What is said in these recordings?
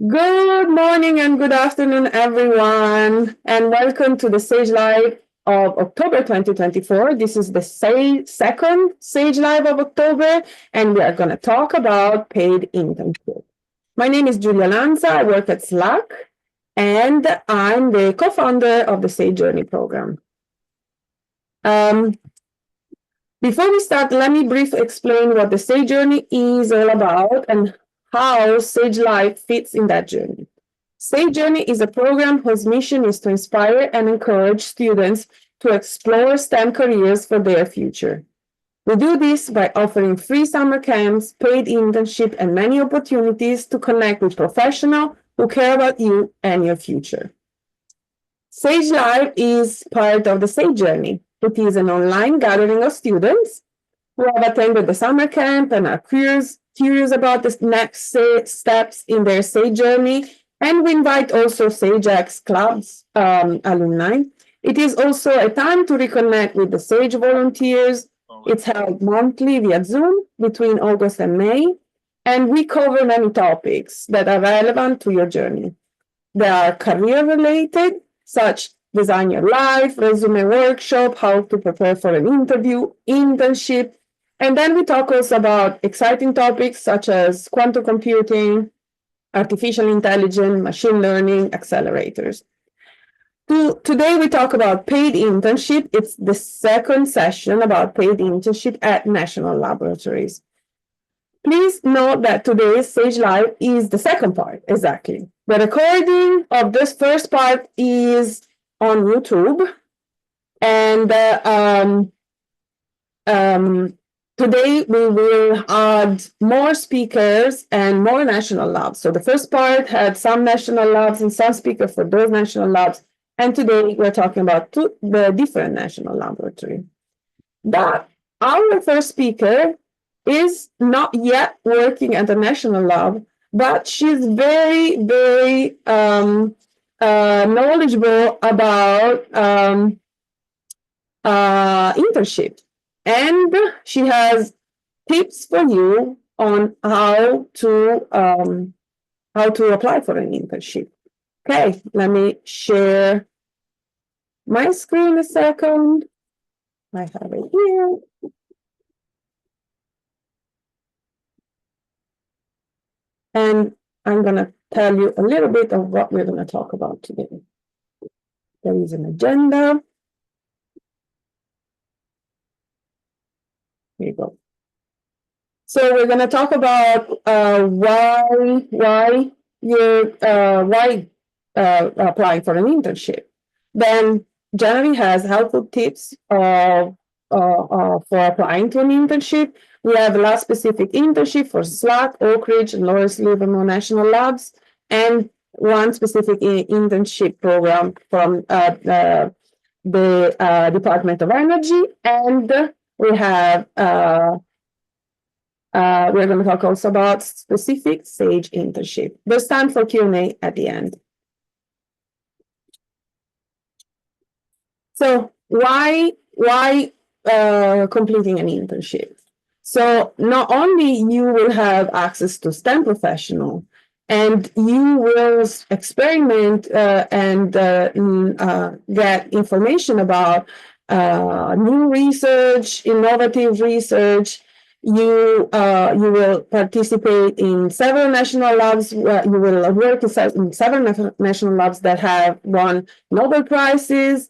Good morning and good afternoon, everyone, and welcome to the Sage Live of October 2024. This is the second Sage Live of October, and we are going to talk about paid internship. My name is Giulia Lanza. I work at Slack, and I'm the co-founder of the Sage Journey program. Before we start, let me briefly explain what the Sage Journey is all about and how Sage Life fits in that journey. Sage Journey is a program whose mission is to inspire and encourage students to explore STEM careers for their future. We do this by offering free summer camps, paid internship, and many opportunities to connect with professionals who care about you and your future. Sage Live is part of the Sage Journey. It is an online gathering of students who have attended the summer camp and are curious about the next steps in their Sage journey. And we invite also SageX Club's alumni. It is also a time to reconnect with the Sage volunteers. It's held monthly via Zoom between August and May. And we cover many topics that are relevant to your journey. They are career related, such design your life, resume workshop, how to prepare for an interview, internship. And then we talk also about exciting topics such as quantum computing, artificial intelligence, machine learning, accelerators. Today we talk about paid internship. It's the second session about paid internship at National Laboratories. Please note that today's Sage Live is the second part, exactly. The recording of this first part is on YouTube. And today we will add more speakers and more national labs. So the first part had some national labs and some speakers for those national labs. And today we're talking about the different national laboratories. But our first speaker is not yet working at the national lab, but she's very, very knowledgeable about internship. And she has tips for you on how to apply for an internship. Okay, let me share my screen a second. I have it here. And I'm going to tell you a little bit of what we're going to talk about today. There is an agenda. Here you go. So we're going to talk about why you're applying for an internship. Then January has helpful tips for applying to an internship. We have a lab specific internship for Slack, Oak Ridge, and Lawrence Livermore National Labs, and one specific internship program from the Department of Energy. And we have we're going to talk also about specific Sage internship. There's time for Q&A at the end. So why completing an internship? So not only you will have access to STEM professional, and you will experiment and get information about new research, innovative research. You will participate in several national labs. You will work in several national labs that have won Nobel Prizes.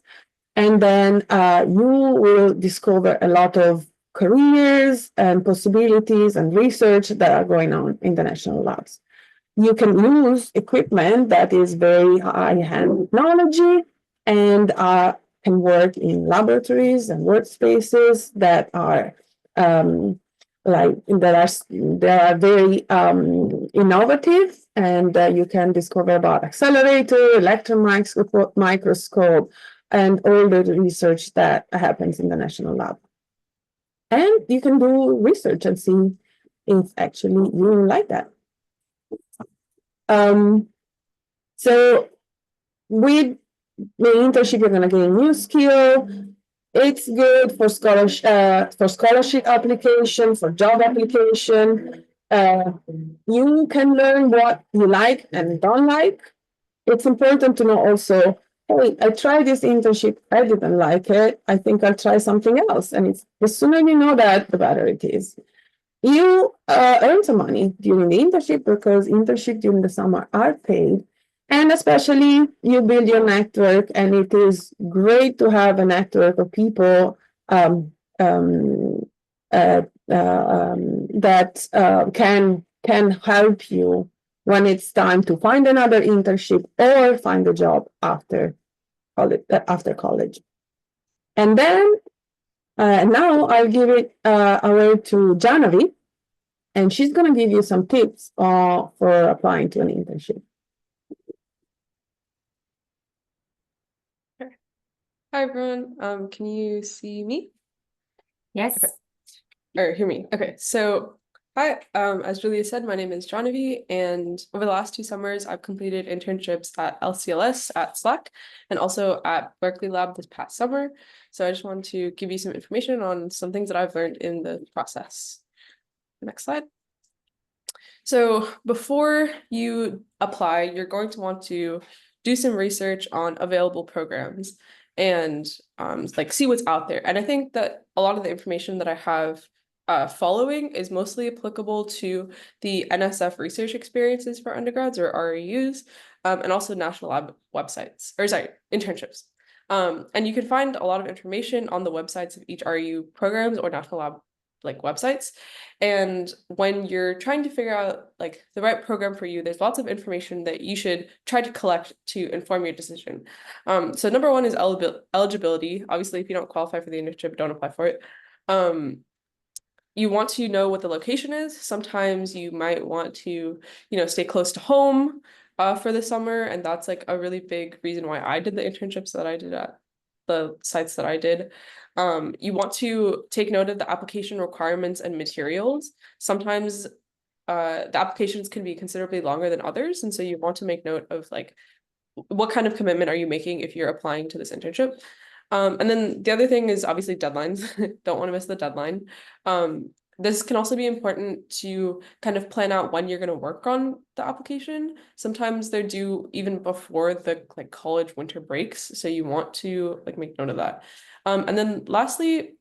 And then you will discover a lot of careers and possibilities and research that are going on in the national labs. You can use equipment that is very high-end technology and can work in laboratories and workspaces that are very innovative, and you can discover about accelerator, electron microscope, and all the research that happens in the national lab. And you can do research and see if actually you like that. So with the internship, you're going to gain new skill. It's good for scholarship application, for job application. You can learn what you like and don't like. It's important to know also, hey, I tried this internship, I didn't like it. I think I'll try something else. And it's the sooner you know that, the better it is. You earn some money during the internship because internships during the summer are paid. And especially you build your network, and it is great to have a network of people um, um, that can help you when it's time to find another internship or find a job after college. After college. And then now I'll give it away to Janavi, and she's going to give you some tips for applying to an internship. Okay. Hi, everyone. Can you see me? Yes. Okay. Or hear me. Okay, so hi, as Julia said, my name is Genevieve, and over the last 2 summers, I've completed internships at LCLS at Slack and also at Berkeley Lab this past summer. So I just wanted to give you some information on some things that I've learned in the process. Next slide. So before you apply, you're going to want to do some research on available programs and like see what's out there. And I think that a lot of the information that I have following is mostly applicable to the NSF research experiences for undergrads or REUs, and also National Lab websites, or sorry, internships. And you can find a lot of information on the websites of each REU programs or National Lab like websites. And when you're trying to figure out like the right program for you, there's lots of information that you should try to collect to inform your decision. So number one is eligibility. Obviously, if you don't qualify for the internship, don't apply for it. You want to know what the location is. Sometimes you might want to, stay close to home for the summer. And that's like a really big reason why I did the internships that I did at the sites that I did. You want to take note of the application requirements and materials. Sometimes the applications can be considerably longer than others. And so you want to make note of like, what kind of commitment are you making if you're applying to this internship? And then the other thing is obviously deadlines. Don't want to miss the deadline. This can also be important to kind of plan out when you're going to work on the application. Sometimes they're due even before the like college winter breaks. So you want to like make note of that. And then lastly,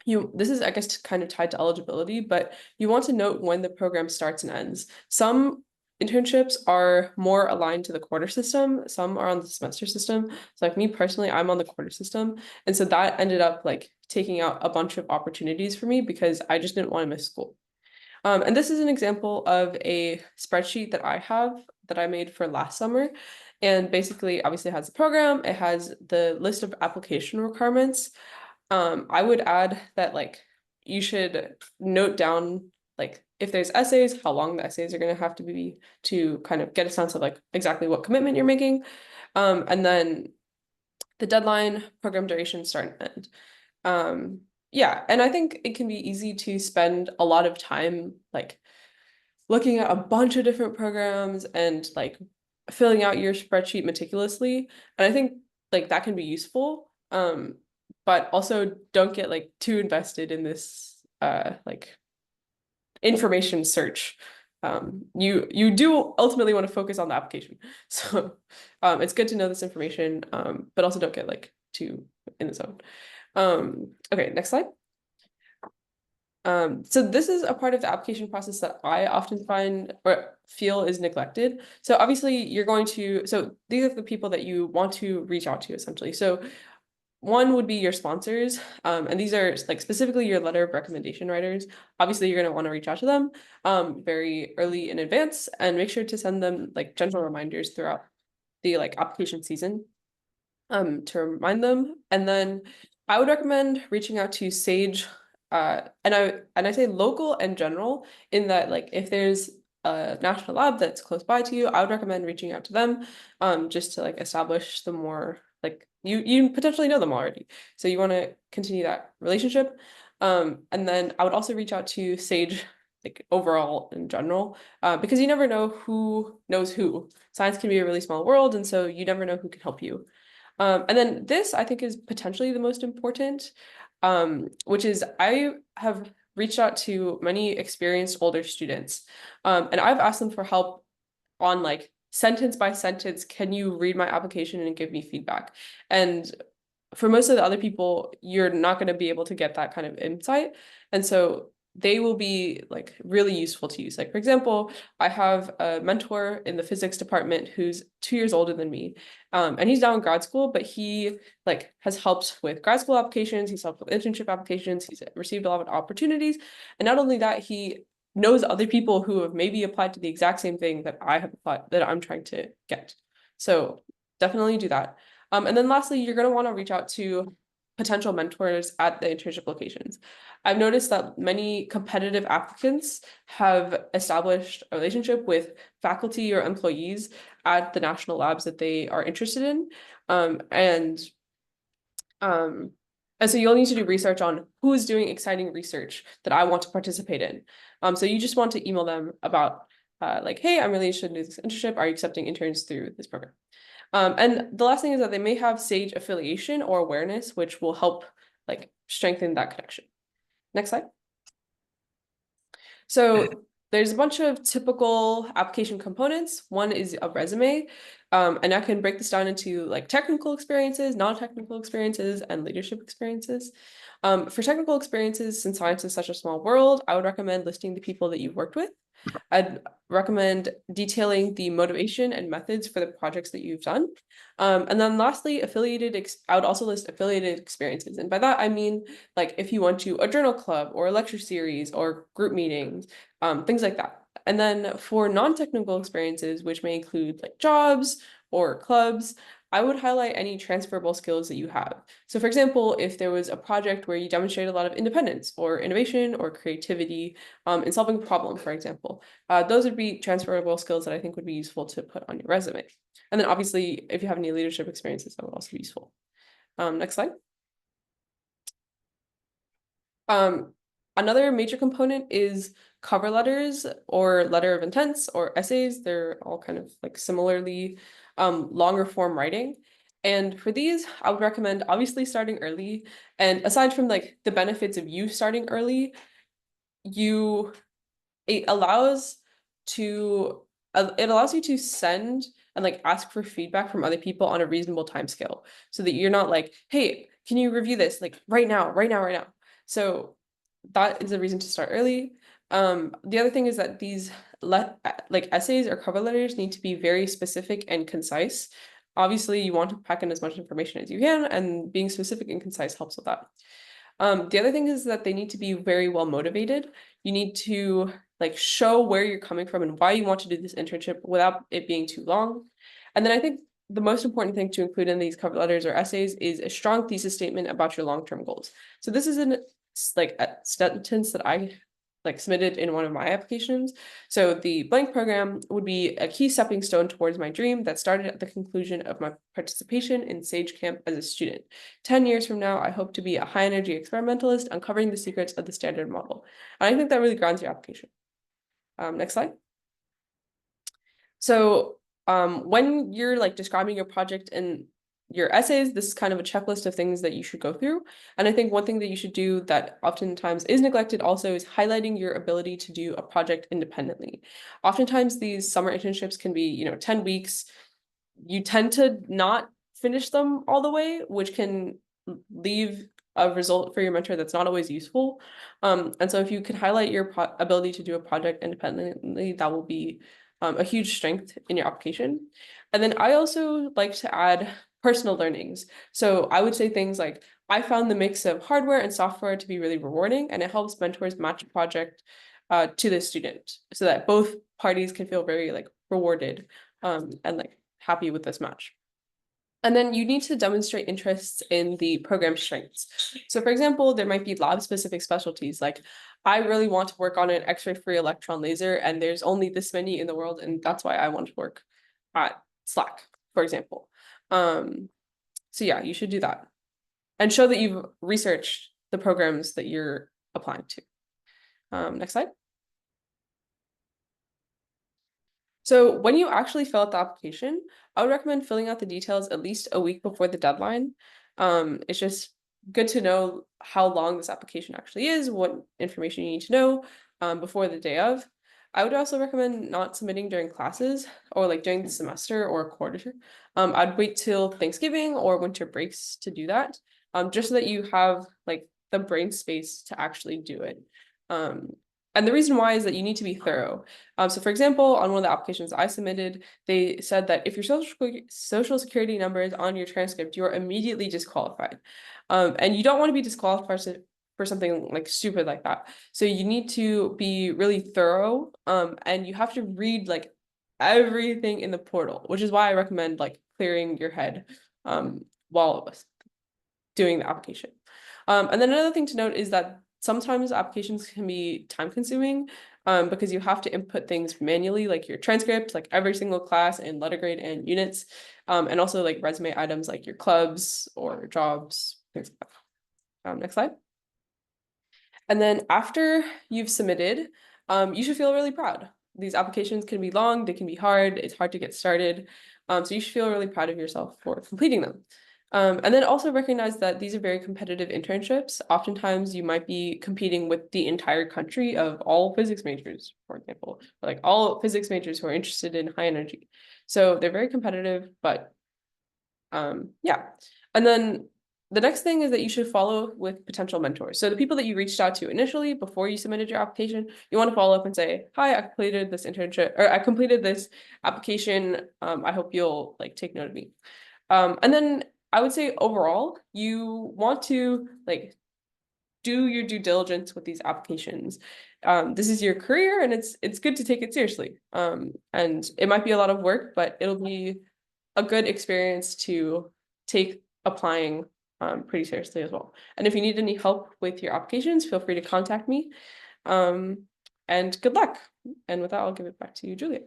this is, I guess, kind of tied to eligibility, but you want to note when the program starts and ends. Some internships are more aligned to the quarter system. Some are on the semester system. So like me personally, I'm on the quarter system. And so that ended up like taking out a bunch of opportunities for me because I just didn't want to miss school. And this is an example of a spreadsheet that I have that I made for last summer. And basically, obviously it has the program, it has the list of application requirements. I would add that like you should note down like if there's essays, how long the essays are going to have to be to kind of get a sense of like exactly what commitment you're making. And then the deadline, program duration, start and end. Yeah, and I think it can be easy to spend a lot of time like looking at a bunch of different programs and like filling out your spreadsheet meticulously. And I think like that can be useful. But also don't get like too invested in this like information search. You do ultimately want to focus on the application. So it's good to know this information, but also don't get like too in the zone. Okay, next slide. So this is a part of the application process that I often find or feel is neglected. So obviously you're going to, so these are the people that you want to reach out to essentially. So one would be your sponsors, and these are like specifically your letter of recommendation writers. Obviously, you're going to want to reach out to them very early in advance and make sure to send them like gentle reminders throughout the like application season to remind them. And then I would recommend reaching out to Sage, and I say local and general in that like if there's a national lab that's close by to you, I would recommend reaching out to them just to like establish the more like you potentially know them already. So you want to continue that relationship. And then I would also reach out to Sage like overall in general, because you never know who knows who. Science can be a really small world, and so you never know who can help you. And then this I think is potentially the most important, which is I have reached out to many experienced older students, and I've asked them for help on like sentence by sentence, can you read my application and give me feedback? And for most of the other people, you're not going to be able to get that kind of insight. And so they will be like really useful to use. Like, for example, I have a mentor in the physics department who's 2 years older than me. And he's now in grad school, but he like has helped with grad school applications, he's helped with internship applications, he's received a lot of opportunities. And not only that, he knows other people who have maybe applied to the exact same thing that I have applied, that I'm trying to get. So definitely do that. And then lastly, you're going to want to reach out to potential mentors at the internship locations. I've noticed that many competitive applicants have established a relationship with faculty or employees at the national labs that they are interested in. Um, and so you'll need to do research on who's doing exciting research that I want to participate in. So you just want to email them about like, hey, I'm really interested in this internship. Are you accepting interns through this program? And the last thing is that they may have SAGE affiliation or awareness, which will help like strengthen that connection. Next slide. So there's a bunch of typical application components. One is a resume, and I can break this down into like technical experiences, non-technical experiences, and leadership experiences. For technical experiences, since science is such a small world, I would recommend listing the people that you've worked with. I'd recommend detailing the motivation and methods for the projects that you've done. And then lastly, I would also list affiliated experiences. And by that, I mean, like if you went to a journal club or a lecture series or group meetings, things like that. And then for non-technical experiences, which may include like jobs or clubs, I would highlight any transferable skills that you have. So for example, if there was a project where you demonstrate a lot of independence or innovation or creativity in solving a problem, for example, those would be transferable skills that I think would be useful to put on your resume. And then obviously, if you have any leadership experiences, that would also be useful. Next slide. Another major component is cover letters or letter of intents or essays. They're all kind of like similarly longer form writing. And for these, I would recommend obviously starting early. And aside from like the benefits of you starting early, it allows it allows you to send and like ask for feedback from other people on a reasonable time scale so that you're not like, hey, can you review this like right now, right now, right now. So that is a reason to start early. The other thing is that these like essays or cover letters need to be very specific and concise. Obviously, you want to pack in as much information as you can, and being specific and concise helps with that. The other thing is that they need to be very well motivated. You need to like show where you're coming from and why you want to do this internship without it being too long. And then I think the most important thing to include in these cover letters or essays is a strong thesis statement about your long-term goals. So this is like a sentence that I like submitted in one of my applications. So the blank program would be a key stepping stone towards my dream that started at the conclusion of my participation in Sage Camp as a student. 10 years from now, I hope to be a high energy experimentalist uncovering the secrets of the standard model. And I think that really grounds your application. Next slide. So when you're like describing your project in your essays, this is kind of a checklist of things that you should go through. And I think one thing that you should do that oftentimes is neglected also is highlighting your ability to do a project independently. Oftentimes these summer internships can be, 10 weeks. You tend to not finish them all the way, which can leave a result for your mentor that's not always useful. And so if you could highlight your ability to do a project independently, that will be a huge strength in your application. And then I also like to add personal learnings. So I would say things like, I found the mix of hardware and software to be really rewarding, and it helps mentors match a project to the student so that both parties can feel very like rewarded and like happy with this match. And then you need to demonstrate interests in the program strengths. So for example, there might be lab specific specialties like I really want to work on an X-ray free electron laser and there's only this many in the world and that's why I want to work at Slack, for example. So yeah, you should do that and show that you've researched the programs that you're applying to. Next slide. So when you actually fill out the application, I would recommend filling out the details at least a week before the deadline. It's just good to know how long this application actually is, what information you need to know before the day of. I would also recommend not submitting during classes or like during the semester or quarter. I'd wait till Thanksgiving or winter breaks to do that, just so that you have like the brain space to actually do it. And the reason why is that you need to be thorough. So for example, on one of the applications I submitted, they said that if your social security number is on your transcript, you are immediately disqualified. And you don't want to be disqualified for something like stupid like that. So you need to be really thorough, and you have to read like everything in the portal, which is why I recommend like clearing your head while doing the application. And then another thing to note is that sometimes applications can be time consuming because you have to input things manually, like your transcript, like every single class and letter grade and units, and also like resume items like your clubs or jobs, things like that. Next slide. And then after you've submitted, you should feel really proud. These applications can be long, they can be hard, it's hard to get started. So you should feel really proud of yourself for completing them. And then also recognize that these are very competitive internships. Oftentimes you might be competing with the entire country of all physics majors, for example, or like all physics majors who are interested in high energy. So they're very competitive, but yeah. And then the next thing is that you should follow with potential mentors. So the people that you reached out to initially before you submitted your application, you want to follow up and say, hi, I completed this internship, or I completed this application. I hope you'll like take note of me. And then I would say overall, you want to like do your due diligence with these applications. This is your career and it's good to take it seriously. And it might be a lot of work, but it'll be a good experience to take applying pretty seriously as well. And if you need any help with your applications, feel free to contact me. And good luck. And with that, I'll give it back to you, Julia.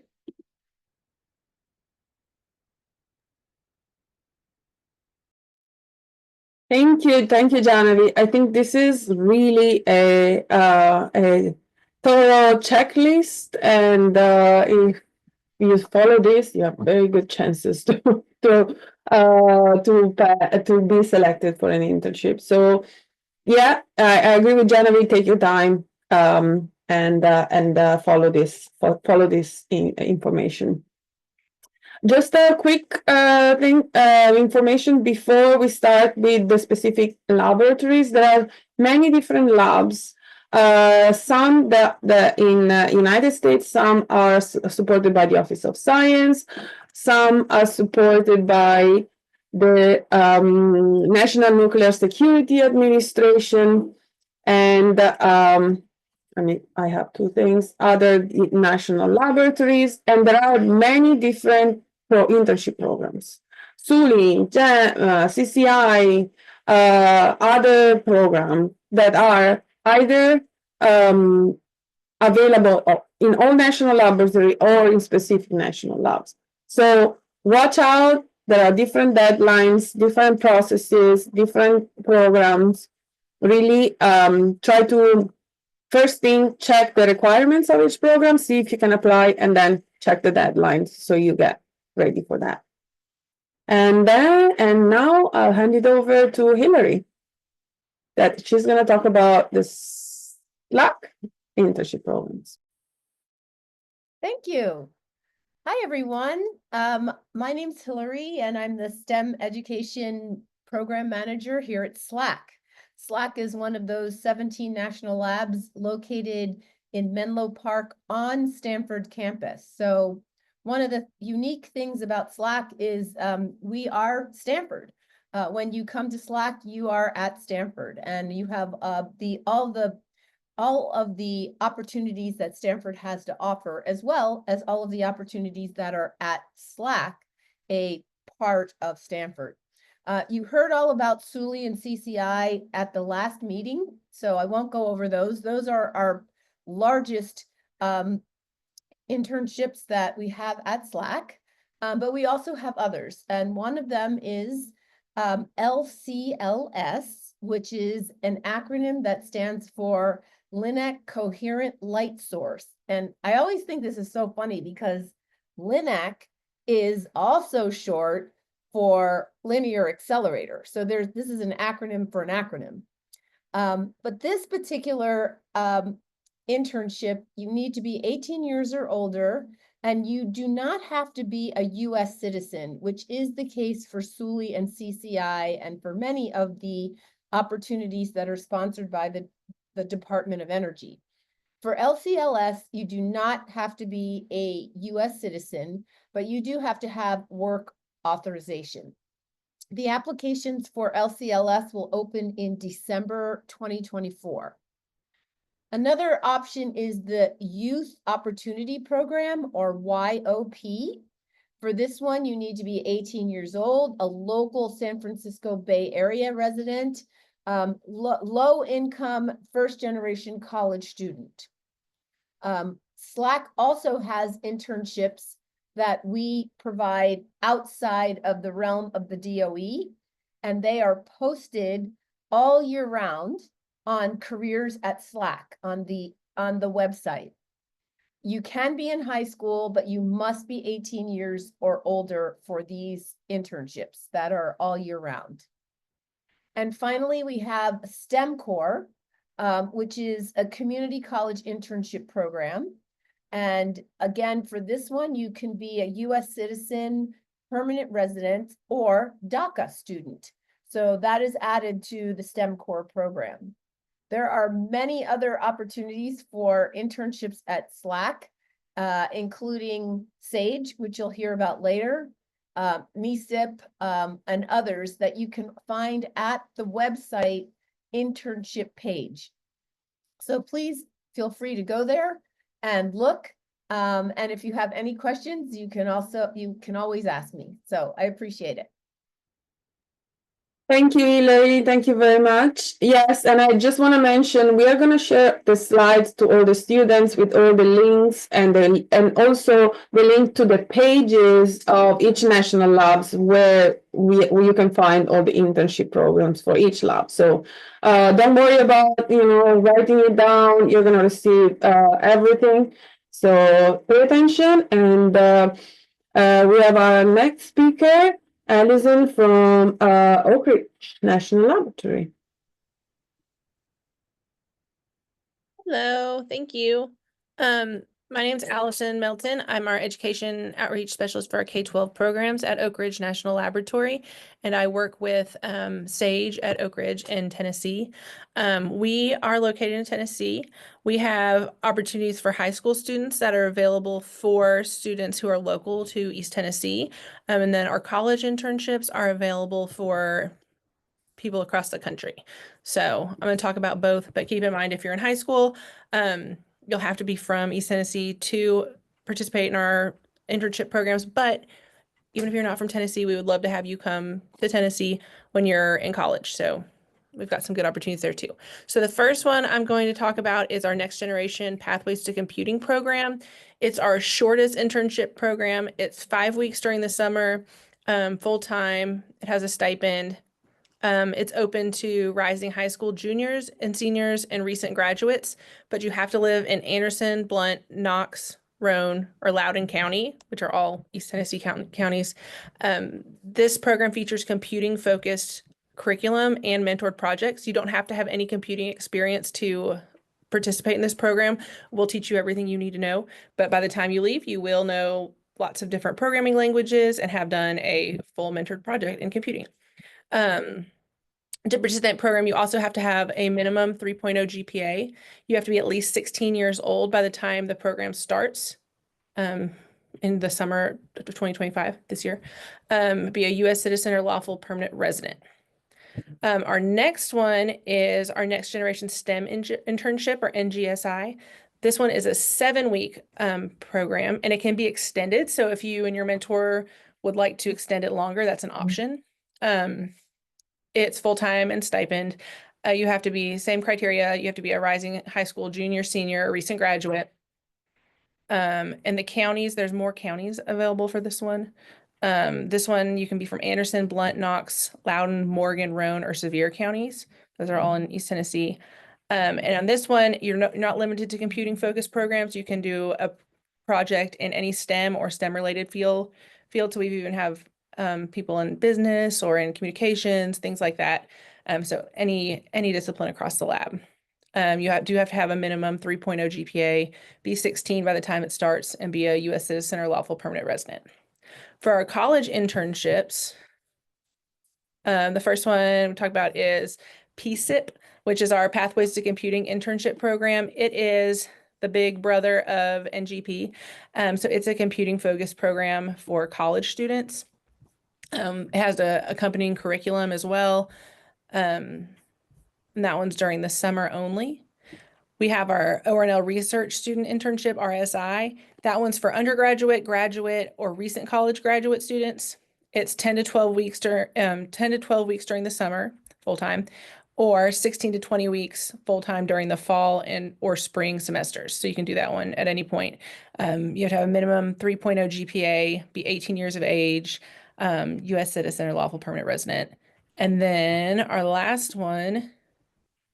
Thank you, Janavi. I think this is really a thorough checklist, and if you follow this, you have very good chances to be selected for an internship. So, yeah, I agree with Janavi. Take your time and follow this information. Just a quick information before we start with the specific laboratories. There are many different labs. Some in United States, some are supported by the Office of Science, some are supported by the National Nuclear Security Administration, and I have two things, other national laboratories, and there are many different internship programs. SULI, CCI, other programs that are either available in all national laboratories or in specific national labs. So watch out, there are different deadlines, different processes, different programs. Really try to, first thing, check the requirements of each program, see if you can apply, and then check the deadlines so you get ready for that. And now I'll hand it over to Hillary, that she's going to talk about the SLAC internship programs. Thank you. Hi, everyone. My name's Hillary, and I'm the STEM Education Program Manager here at SLAC. SLAC is one of those 17 national labs located in Menlo Park on Stanford campus. So one of the unique things about SLAC is we are Stanford. When you come to SLAC, you are at Stanford, and you have all of the opportunities that Stanford has to offer, as well as all of the opportunities that are at SLAC, a part of Stanford. You heard all about SULI and CCI at the last meeting, so I won't go over those. Those are our largest internships that we have at SLAC, but we also have others. And one of them is LCLS, which is an acronym that stands for LINAC Coherent Light Source. And I always think this is so funny because LINAC is also short for linear accelerator. So this is an acronym for an acronym. But this particular internship, you need to be 18 years or older, and you do not have to be a US citizen, which is the case for SULI and CCI and for many of the opportunities that are sponsored by the Department of Energy. For LCLS, you do not have to be a US citizen, but you do have to have work authorization. The applications for LCLS will open in December 2024. Another option is the Youth Opportunity Program, or YOP. For this one, you need to be 18 years old, a local San Francisco Bay Area resident, low income, first generation college student. SLAC also has internships that we provide outside of the realm of the DOE, and they are posted all year round on Careers at SLAC on the website. You can be in high school, but you must be 18 years or older for these internships that are all year round. And finally, we have STEM Core, which is a community college internship program. And again, for this one, you can be a US citizen, permanent resident, or DACA student. So that is added to the STEM Core program. There are many other opportunities for internships at SLAC, including SAGE, which you'll hear about later, MESIP, and others that you can find at the website internship page. So please feel free to go there and look. And if you have any questions, you can always ask me. So I appreciate it. Thank you, Hilary. Thank you very much. Yes, and I just want to mention we are going to share the slides to all the students with all the links and also the link to the pages of each national labs where you can find all the internship programs for each lab. So don't worry about writing it down. You're going to receive everything. So pay attention, and we have our next speaker, Alison from Oak Ridge National Laboratory. Hello, thank you. My name is Allison Melton. I'm our Education Outreach Specialist for our K-12 programs at Oak Ridge National Laboratory, and I work with SAGE at Oak Ridge in Tennessee. We are located in Tennessee. We have opportunities for high school students that are available for students who are local to East Tennessee, and then our college internships are available for people across the country. So I'm going to talk about both, but keep in mind, if you're in high school, you'll have to be from East Tennessee to participate in our internship programs. But even if you're not from Tennessee, we would love to have you come to Tennessee when you're in college. So we've got some good opportunities there too. So the first one I'm going to talk about is our Next Generation Pathways to Computing program. It's our shortest internship program. It's 5 weeks during the summer, full-time. It has a stipend. It's open to rising high school juniors and seniors and recent graduates, but you have to live in Anderson, Blount, Knox, Roane, or Loudoun County, which are all East Tennessee counties. This program features computing-focused curriculum and mentored projects. You don't have to have any computing experience to participate in this program. We'll teach you everything you need to know, but by the time you leave, you will know lots of different programming languages and have done a full mentored project in computing. To participate in that program, you also have to have a minimum 3.0 GPA. You have to be at least 16 years old by the time the program starts in the summer of 2025, this year. Be a U.S. citizen or lawful permanent resident. Our next one is our Next Generation STEM Internship, or NGSI. This one is a 7-week program, and it can be extended. So if you and your mentor would like to extend it longer, that's an option. It's full-time and stipend. You have to be same criteria. You have to be a rising high school junior, senior, or recent graduate. And the counties, there's more counties available for this one. This one, you can be from Anderson, Blount, Knox, Loudoun, Morgan, Roane, or Sevier counties. Those are all in East Tennessee. And on this one, you're not limited to computing-focused programs. You can do a project in any STEM or STEM-related field. So we even have people in business or in communications, things like that. So any discipline across the lab. You do have to have a minimum 3.0 GPA, be 16 by the time it starts, and be a U.S. citizen or lawful permanent resident. For our college internships, the first one we talk about is PSIP, which is our Pathways to Computing internship program. It is the big brother of NGP. So it's a computing focused program for college students. It has a accompanying curriculum as well. And that one's during the summer only. We have our ORNL Research Student Internship, RSI. That one's for undergraduate, graduate, or recent college graduate students. It's 10 to 12 weeks during the summer, full-time, or 16 to 20 weeks full-time during the fall and or spring semesters. So you can do that one at any point. You have to have a minimum 3.0 GPA, be 18 years of age, U.S. citizen or lawful permanent resident. And then our last one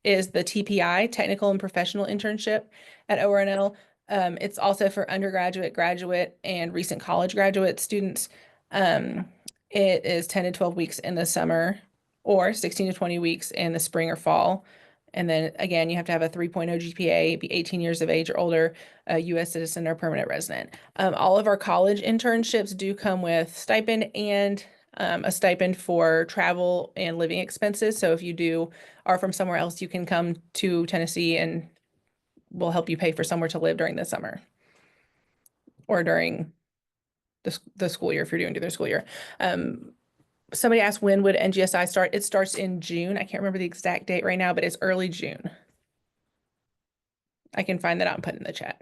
is the TPI, Technical and Professional Internship at ORNL. It's also for undergraduate, graduate, and recent college graduate students. It is 10 to 12 weeks in the summer or 16 to 20 weeks in the spring or fall. And then again, you have to have a 3.0 GPA, be 18 years of age or older, a U.S. citizen or permanent resident. All of our college internships do come with stipend and a stipend for travel and living expenses. So if you are from somewhere else, you can come to Tennessee and we'll help you pay for somewhere to live during the summer or during the school year if you're doing their school year. Somebody asked, when would NGSI start? It starts in June. I can't remember the exact date right now, but it's early June. I can find that out and put it in the chat.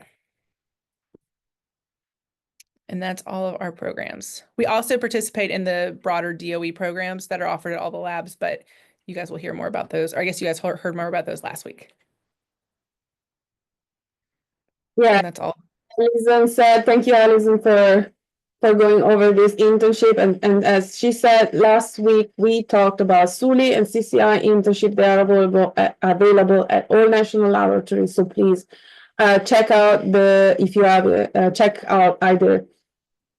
And that's all of our programs. We also participate in the broader DOE programs that are offered at all the labs, but you guys will hear more about those. Or I guess you guys heard more about those last week. Yeah, and that's all. Alison said, thank you, Alison, for going over this internship. And as she said, last week we talked about SULI and CCI internship. They are available at all national laboratories. So please check out check out either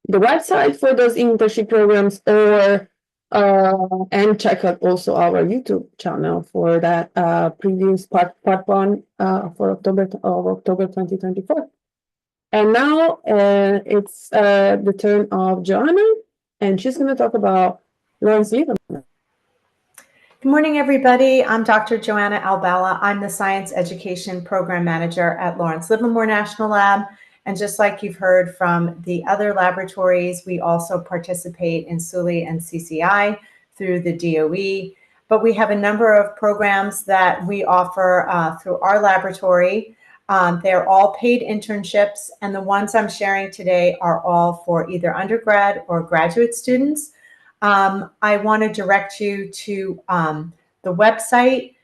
the website for those internship programs or and check out also our YouTube channel for that previous part one for October 2024. And now it's the turn of Joanna, and she's going to talk about Lawrence Livermore. Good morning, everybody. I'm Dr. Joanna Albala. I'm the Science Education Program Manager at Lawrence Livermore National Lab. And just like you've heard from the other laboratories, we also participate in SULI and CCI through the DOE. But we have a number of programs that we offer through our laboratory. They're all paid internships, and the ones I'm sharing today are all for either undergrad or graduate students. I want to direct you to the website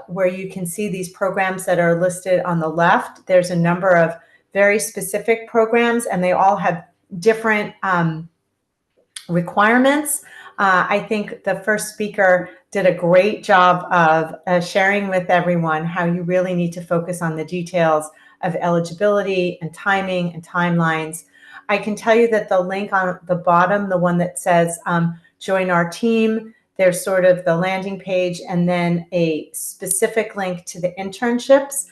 where you can see these programs that are listed on the left. There's a number of very specific programs, and they all have different requirements. I think the first speaker did a great job of sharing with everyone how you really need to focus on the details of eligibility and timing and timelines. I can tell you that the link on the bottom, the one that says join our team, there's sort of the landing page and then a specific link to the internships.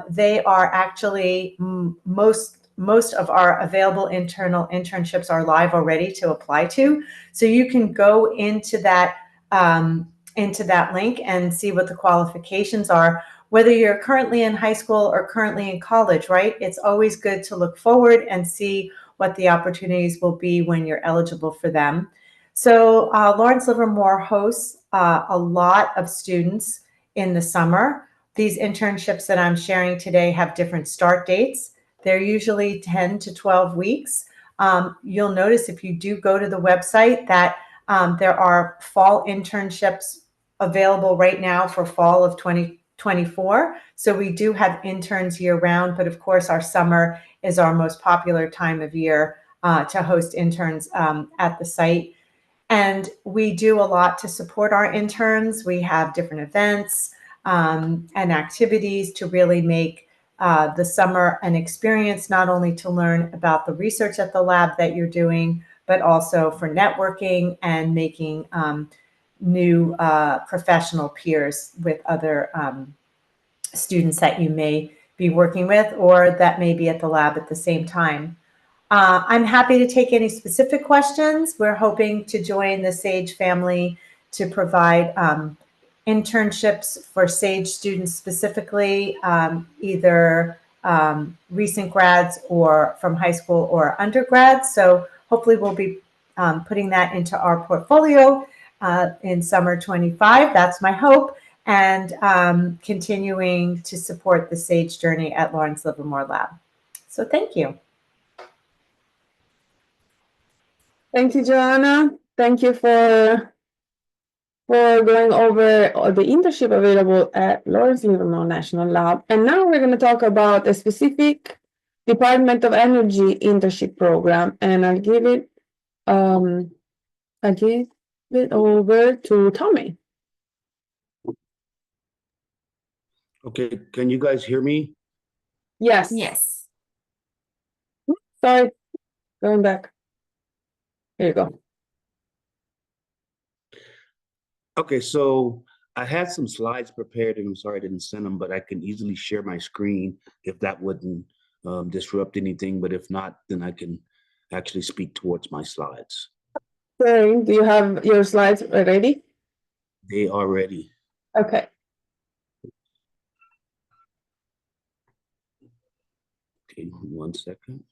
They are actually most of our available internal internships are live already to apply to. So you can go into that link and see what the qualifications are, whether you're currently in high school or currently in college, right? It's always good to look forward and see what the opportunities will be when you're eligible for them. So Lawrence Livermore hosts a lot of students in the summer. These internships that I'm sharing today have different start dates. They're usually 10 to 12 weeks. You'll notice if you do go to the website that there are fall internships available right now for fall of 2024. So we do have interns year round, but of course our summer is our most popular time of year to host interns at the site. And we do a lot to support our interns. We have different events and activities to really make the summer an experience, not only to learn about the research at the lab that you're doing, but also for networking and making new professional peers with other students that you may be working with or that may be at the lab at the same time. I'm happy to take any specific questions. We're hoping to join the SAGE family to provide internships for SAGE students specifically, either recent grads or from high school or undergrads. So hopefully we'll be putting that into our portfolio in summer 25. That's my hope. And continuing to support the SAGE journey at Lawrence Livermore Lab. So thank you. Thank you, Joanna. Thank you for going over all the internship available at Lawrence Livermore National Lab. And now we're going to talk about a specific Department of Energy internship program. And I'll give it over to Tommy. Okay, can you guys hear me? Yes. Yes. Sorry, going back. Here you go. Okay, so I had some slides prepared and I'm sorry I didn't send them, but I can easily share my screen if that wouldn't disrupt anything. But if not, then I can actually speak towards my slides. Sorry, do you have your slides ready? They are ready. Okay. Okay, 1 second.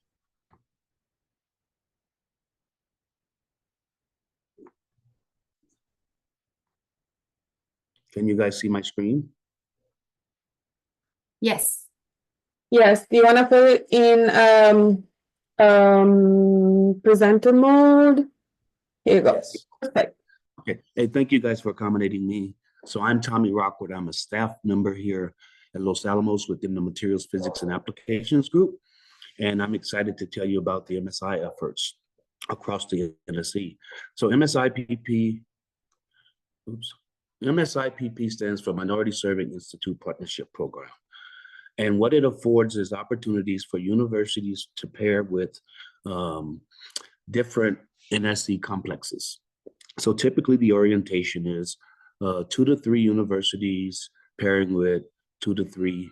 Can you guys see my screen? Yes. Yes. Do you want to put it in presenter mode? Here you go. Yes. Perfect. Okay. Hey, thank you guys for accommodating me. So I'm Tommy Rockwood. I'm a staff member here at Los Alamos within the Materials, Physics, and Applications group. And I'm excited to tell you about the MSI efforts across the NSE. So MSIPP stands for Minority Serving Institute Partnership Program. And what it affords is opportunities for universities to pair with different NSE complexes. So typically the orientation is 2 to 3 universities pairing with 2 to 3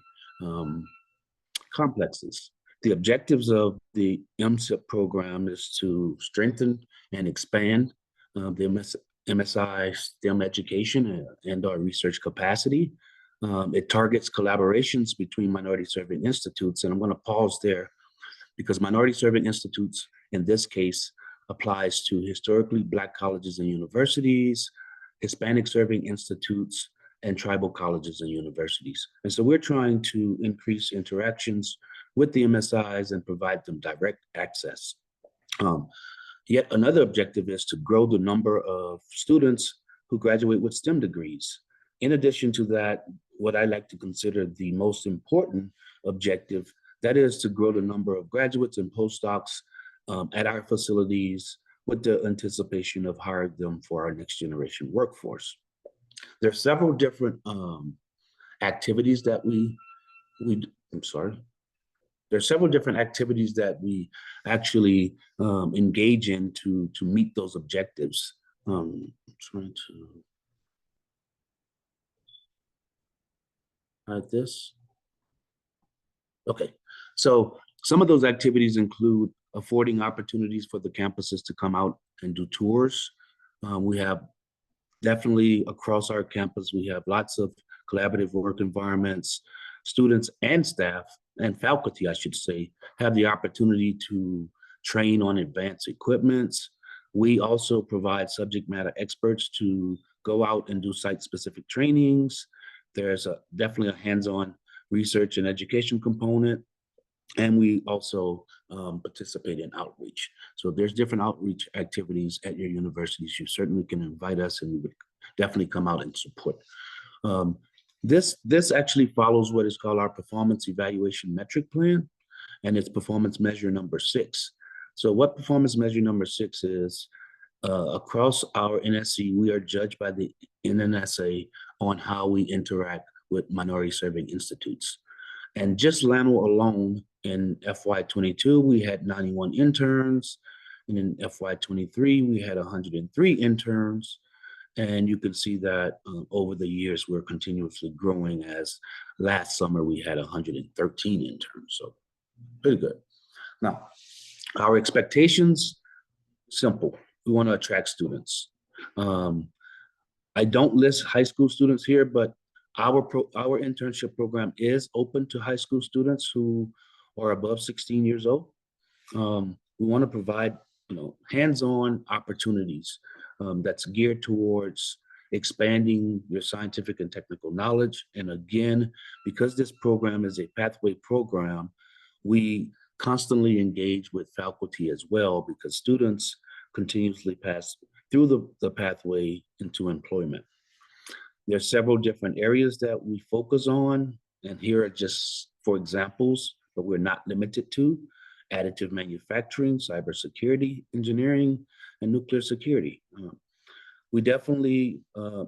complexes. The objectives of the MSIP program is to strengthen and expand the MSI STEM education and our research capacity. It targets collaborations between minority serving institutes. And I'm going to pause there because minority serving institutes, in this case, applies to historically Black colleges and universities, Hispanic serving institutes, and tribal colleges and universities. And so we're trying to increase interactions with the MSIs and provide them direct access. Yet another objective is to grow the number of students who graduate with STEM degrees. In addition to that, what I like to consider the most important objective, that is to grow the number of graduates and postdocs at our facilities with the anticipation of hiring them for our next generation workforce. There are several different activities that there are several different activities that we actually engage in to meet those objectives. I'm trying to hide this. Okay, so some of those activities include affording opportunities for the campuses to come out and do tours. We have definitely across our campus, we have lots of collaborative work environments. Students and staff and faculty, I should say, have the opportunity to train on advanced equipments. We also provide subject matter experts to go out and do site-specific trainings. There's definitely a hands-on research and education component. And we also participate in outreach. So there's different outreach activities at your universities. You certainly can invite us and we would definitely come out and support. This actually follows what is called our performance evaluation metric plan, and it's performance measure number 6. So what performance measure number 6 is, across our NSE, we are judged by the NNSA on how we interact with minority serving institutes. And just LANO alone in FY22, we had 91 interns And in FY23, we had 103 interns. And you can see that over the years, we're continuously growing, as last summer we had 113 interns. So pretty good. Now, our expectations, simple. We want to attract students. I don't list high school students here, but our internship program is open to high school students who are above 16 years old. We want to provide, hands-on opportunities that's geared towards expanding your scientific and technical knowledge. And again, because this program is a pathway program, we constantly engage with faculty as well, because students continuously pass through the pathway into employment. There's several different areas that we focus on, and here are just for examples, but we're not limited to: additive manufacturing, cybersecurity, engineering, and nuclear security. We definitely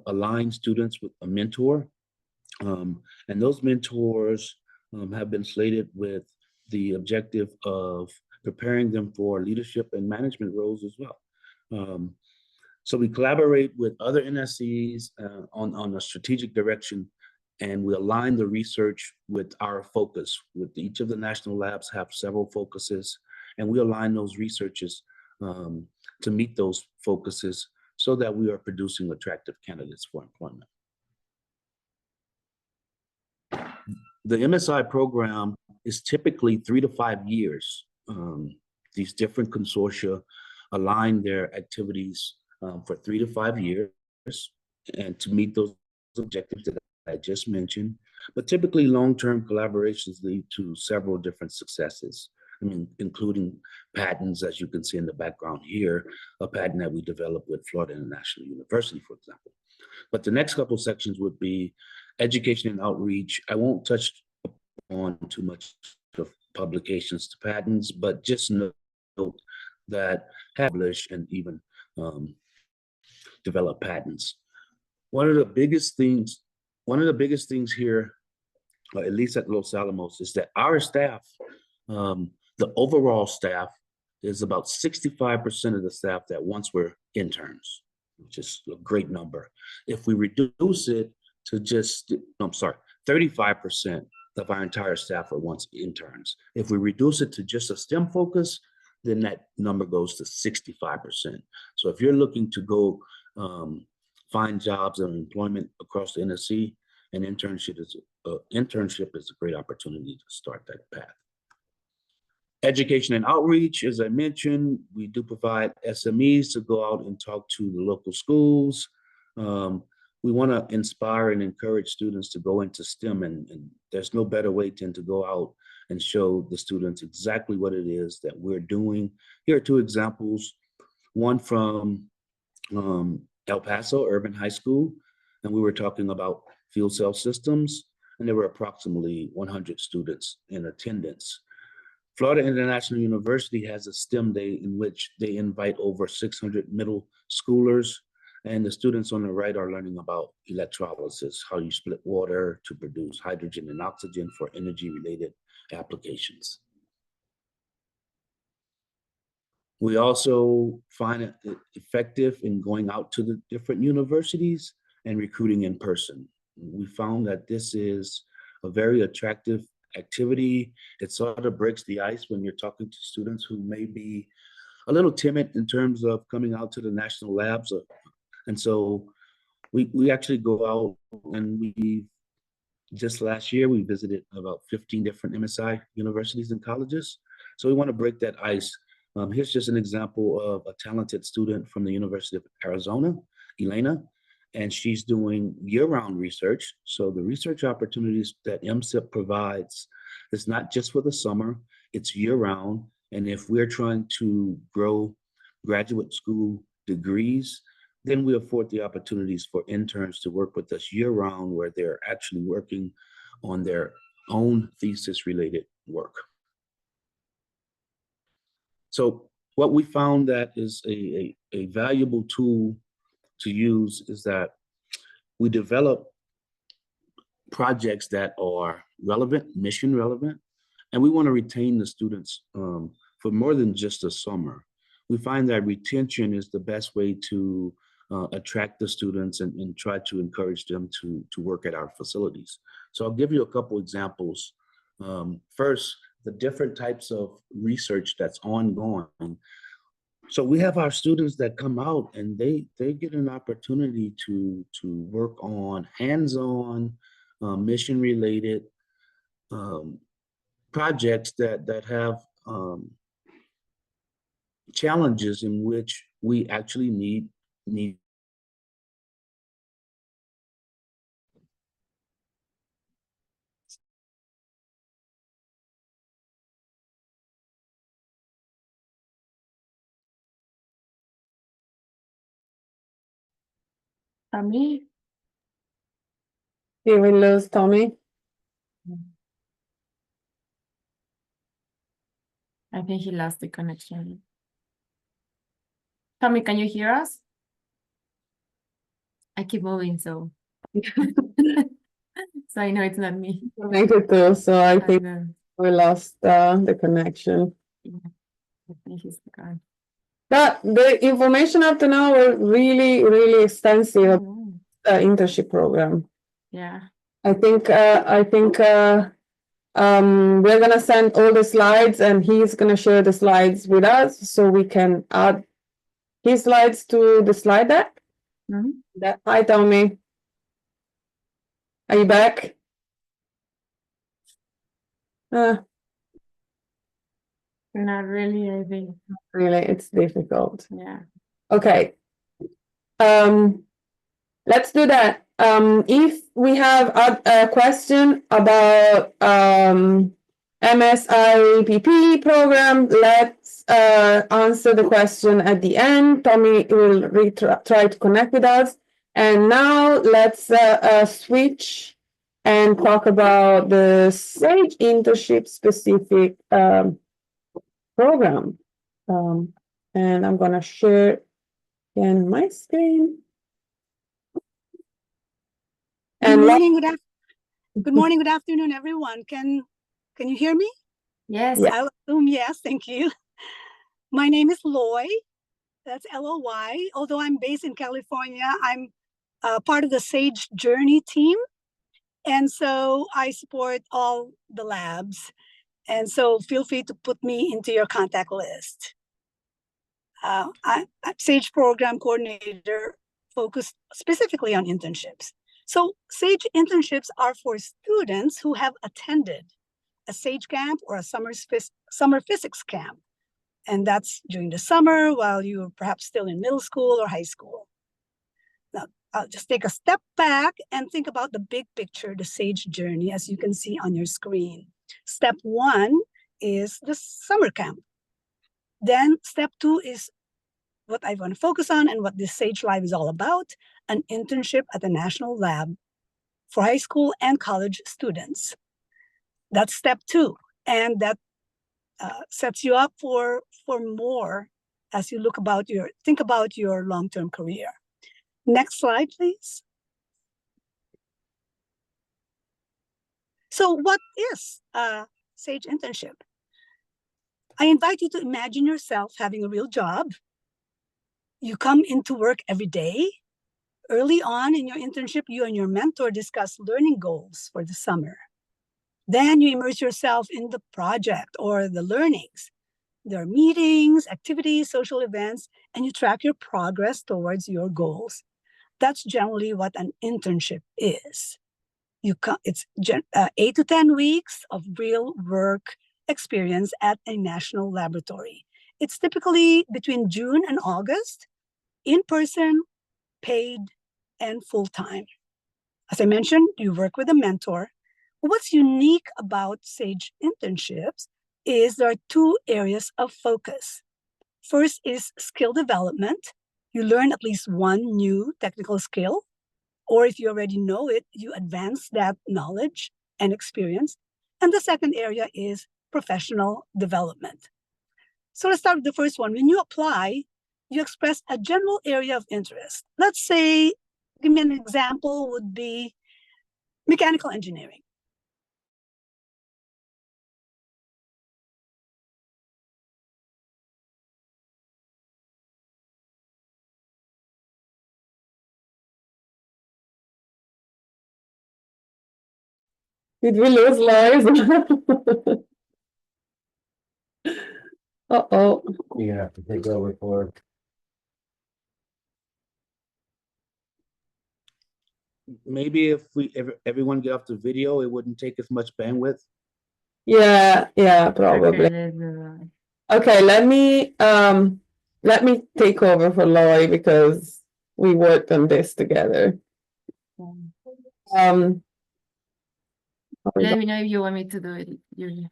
align students with a mentor, and those mentors have been slated with the objective of preparing them for leadership and management roles as well. So we collaborate with other NSCs on a strategic direction, and we align the research with our focus. With each of the national labs have several focuses, and we align those researches to meet those focuses so that we are producing attractive candidates for employment. The MSI program is typically 3 to 5 years. These different consortia align their activities for 3 to 5 years and to meet those objectives that I just mentioned. But typically long-term collaborations lead to several different successes. Including patents, as you can see in the background here, a patent that we developed with Florida International University, for example. But the next couple sections would be education and outreach. I won't touch on too much of publications to patents, but just note that publish and even develop patents. One of the biggest things here, at least at Los Alamos, is that our staff, the overall staff, is about 65% of the staff that once were interns, which is a great number. If we reduce it to just, 35% of our entire staff were once interns. If we reduce it to just a STEM focus, then that number goes to 65%. So if you're looking to go find jobs and employment across the NSC, an internship is a great opportunity to start that path. Education and outreach, as I mentioned, we do provide SMEs to go out and talk to the local schools. We want to inspire and encourage students to go into STEM, and there's no better way than to go out and show the students exactly what it is that we're doing. Here are 2 examples, one from El Paso Urban High School, and we were talking about fuel cell systems, and there were approximately 100 students in attendance. Florida International University has a STEM day in which they invite over 600 middle schoolers, and the students on the right are learning about electrolysis, how you split water to produce hydrogen and oxygen for energy-related applications. We also find it effective in going out to the different universities and recruiting in person. We found that this is a very attractive activity. It sort of breaks the ice when you're talking to students who may be a little timid in terms of coming out to the national labs. And so we actually go out, and just last year, we visited about 15 different MSI universities and colleges. So we want to break that ice. Here's just an example of a talented student from the University of Arizona, Elena, and she's doing year-round research. So the research opportunities that MSIP provides is not just for the summer, it's year-round. And if we're trying to grow graduate school degrees, then we afford the opportunities for interns to work with us year-round, where they're actually working on their own thesis-related work. So what we found that is a valuable tool to use is that we develop projects that are relevant, mission relevant, and we want to retain the students for more than just a summer. we find that retention is the best way to attract the students and try to encourage them to work at our facilities. So I'll give you a couple examples. First, the different types of research that's ongoing. So we have our students that come out and they get an opportunity to work on hands-on mission-related projects that have challenges in which we actually need. Tommy? Did we lose Tommy? I think he lost the connection. Tommy, can you hear us? I keep moving, so so I know it's not me. Connected too, so I think And, we lost the connection. I think he's gone. That the information up to now was really, really extensive Oh, internship program. yeah. I think we're gonna send all the slides and he's gonna share the slides with us so we can add his slides to the slide deck. Mhm. Hi, Tommy. Are you back? Not really, I think. Really, it's difficult. Yeah. Okay. Let's do that. If we have a question about MSIPP program, let's answer the question at the end. Tommy will try to connect with us. And now let's switch and talk about the SAGE internship specific program. And I'm gonna share again my screen. Good morning, good morning, good afternoon, everyone. Can you hear me? Yes. Yeah. I assume yes, thank you. My name is Loy, that's L-O-Y. Although I'm based in California, I'm part of the SAGE Journey team. And so I support all the labs. And so feel free to put me into your contact list. I'm SAGE program coordinator focused specifically on internships. So SAGE internships are for students who have attended a SAGE camp or a summer physics camp. And that's during the summer while you're perhaps still in middle school or high school. Now, I'll just take a step back and think about the big picture, the SAGE journey, as you can see on your screen. Step 1 is the summer camp. Then step 2 is what I want to focus on and what this SAGE Live is all about, an internship at the National Lab for high school and college students. That's step 2. And that sets you up for more as you think about your long-term career. Next slide, please. So what is a SAGE internship? I invite you to imagine yourself having a real job. You come into work every day. Early on in your internship, you and your mentor discuss learning goals for the summer. Then you immerse yourself in the project or the learnings. There are meetings, activities, social events, and you track your progress towards your goals. That's generally what an internship is. It's 8 to 10 weeks of real work experience at a national laboratory. It's typically between June and August, in person, paid, and full-time. As I mentioned, you work with a mentor. What's unique about SAGE internships is there are 2 areas of focus. First is skill development. You learn at least one new technical skill, or if you already know it, you advance that knowledge and experience. And the second area is professional development. So let's start with the first one. When you apply, you express a general area of interest. Let's say, give me an example, would be mechanical engineering. Did we lose Lois? Uh-oh. You have to take over for. Maybe if everyone get off the video, it wouldn't take as much bandwidth. Yeah, Okay, probably. let's do that. Okay, let me take over for Lori because we worked on this together. Um, Let me know if you want me to do it, Julia.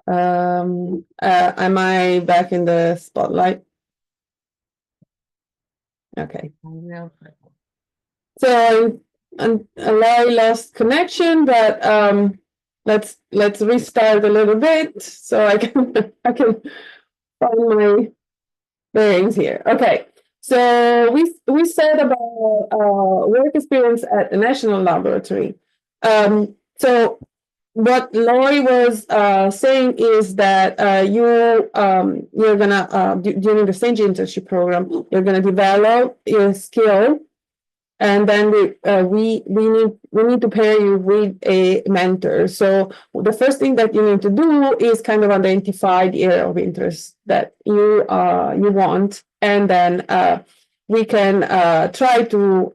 am I back in the spotlight? Okay. I will. So Lori lost connection, but let's restart a little bit so I can I can find my bearings here. Okay. So we said about work experience at the National Laboratory. So what Lori was saying is that you're gonna during the Sage internship program, you're gonna develop your skill, and then we need to pair you with a mentor. So the first thing that you need to do is kind of identify the area of interest that you want, and then we can try to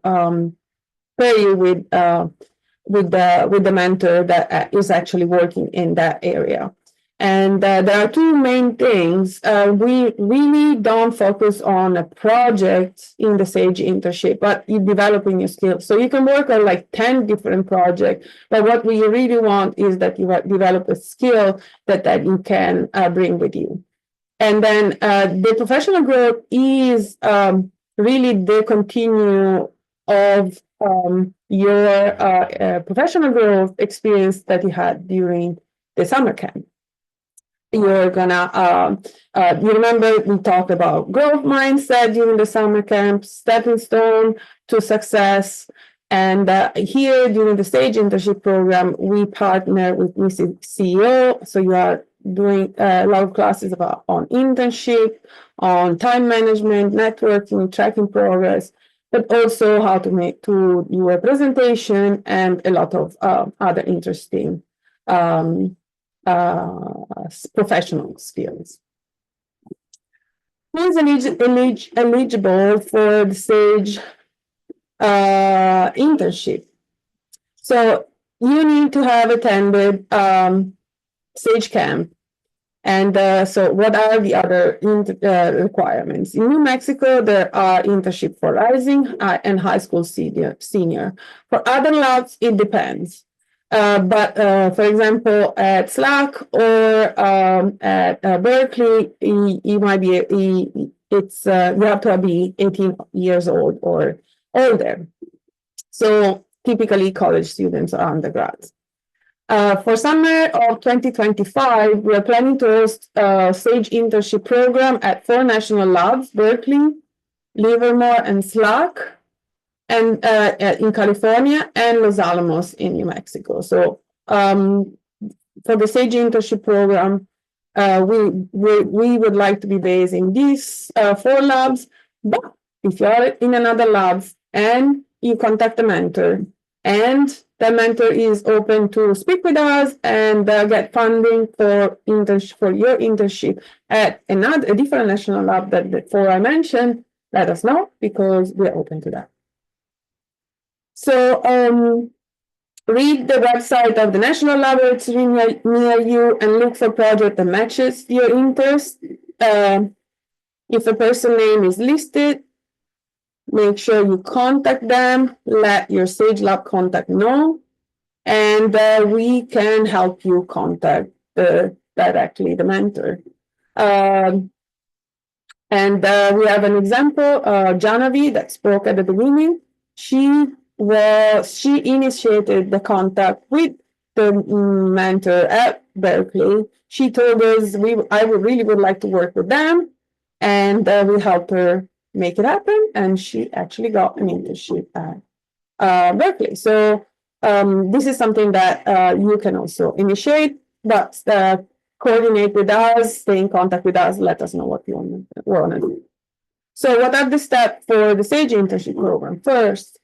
pair you with the mentor that is actually working in that area. And there are two main things. We really don't focus on a project in the Sage internship, but you developing your skills. So you can work on like 10 different projects, but what we really want is that you develop a skill that you can bring with you. And then the professional growth is really the continue of your professional growth experience that you had during the summer camp. You're gonna, you remember we talked about growth mindset during the summer camp, stepping stone to success. And here during the Sage internship program, we partner with Mrs. CEO. So you are doing a lot of classes on internship, on time management, networking, tracking progress, but also how to do a presentation and a lot of other interesting professional skills. Who is eligible for the Sage internship? So you need to have attended Sage camp. And so what are the other requirements? In New Mexico, there are internship for rising and high school senior. For other labs, it depends. But for example, at SLAC or at Berkeley, you might be you have to be 18 years old or older. So typically, college students or undergrads. For summer of 2025, we are planning to host a Sage internship program at 4 national labs: Berkeley, Livermore, and SLAC, and in California, and Los Alamos in New Mexico. So for the Sage internship program, we would like to be based in these 4 labs. But if you're in another lab and you contact a mentor, and the mentor is open to speak with us and get funding for your internship at a different national lab that before I mentioned, let us know because we're open to that. So read the website of the National Laboratories near you and look for project that matches your interest. If a person name is listed, make sure you contact them, let your Sage Lab contact know, and we can help you contact directly the mentor. And we have an example, Janavi that spoke at the beginning. She initiated the contact with the mentor at Berkeley. She told us I really would like to work with them, and we helped her make it happen, and she actually got an internship at Berkeley. So this is something that you can also initiate, but coordinate with us, stay in contact with us, let us know what you want to do. So what are the steps for the Sage internship program? First,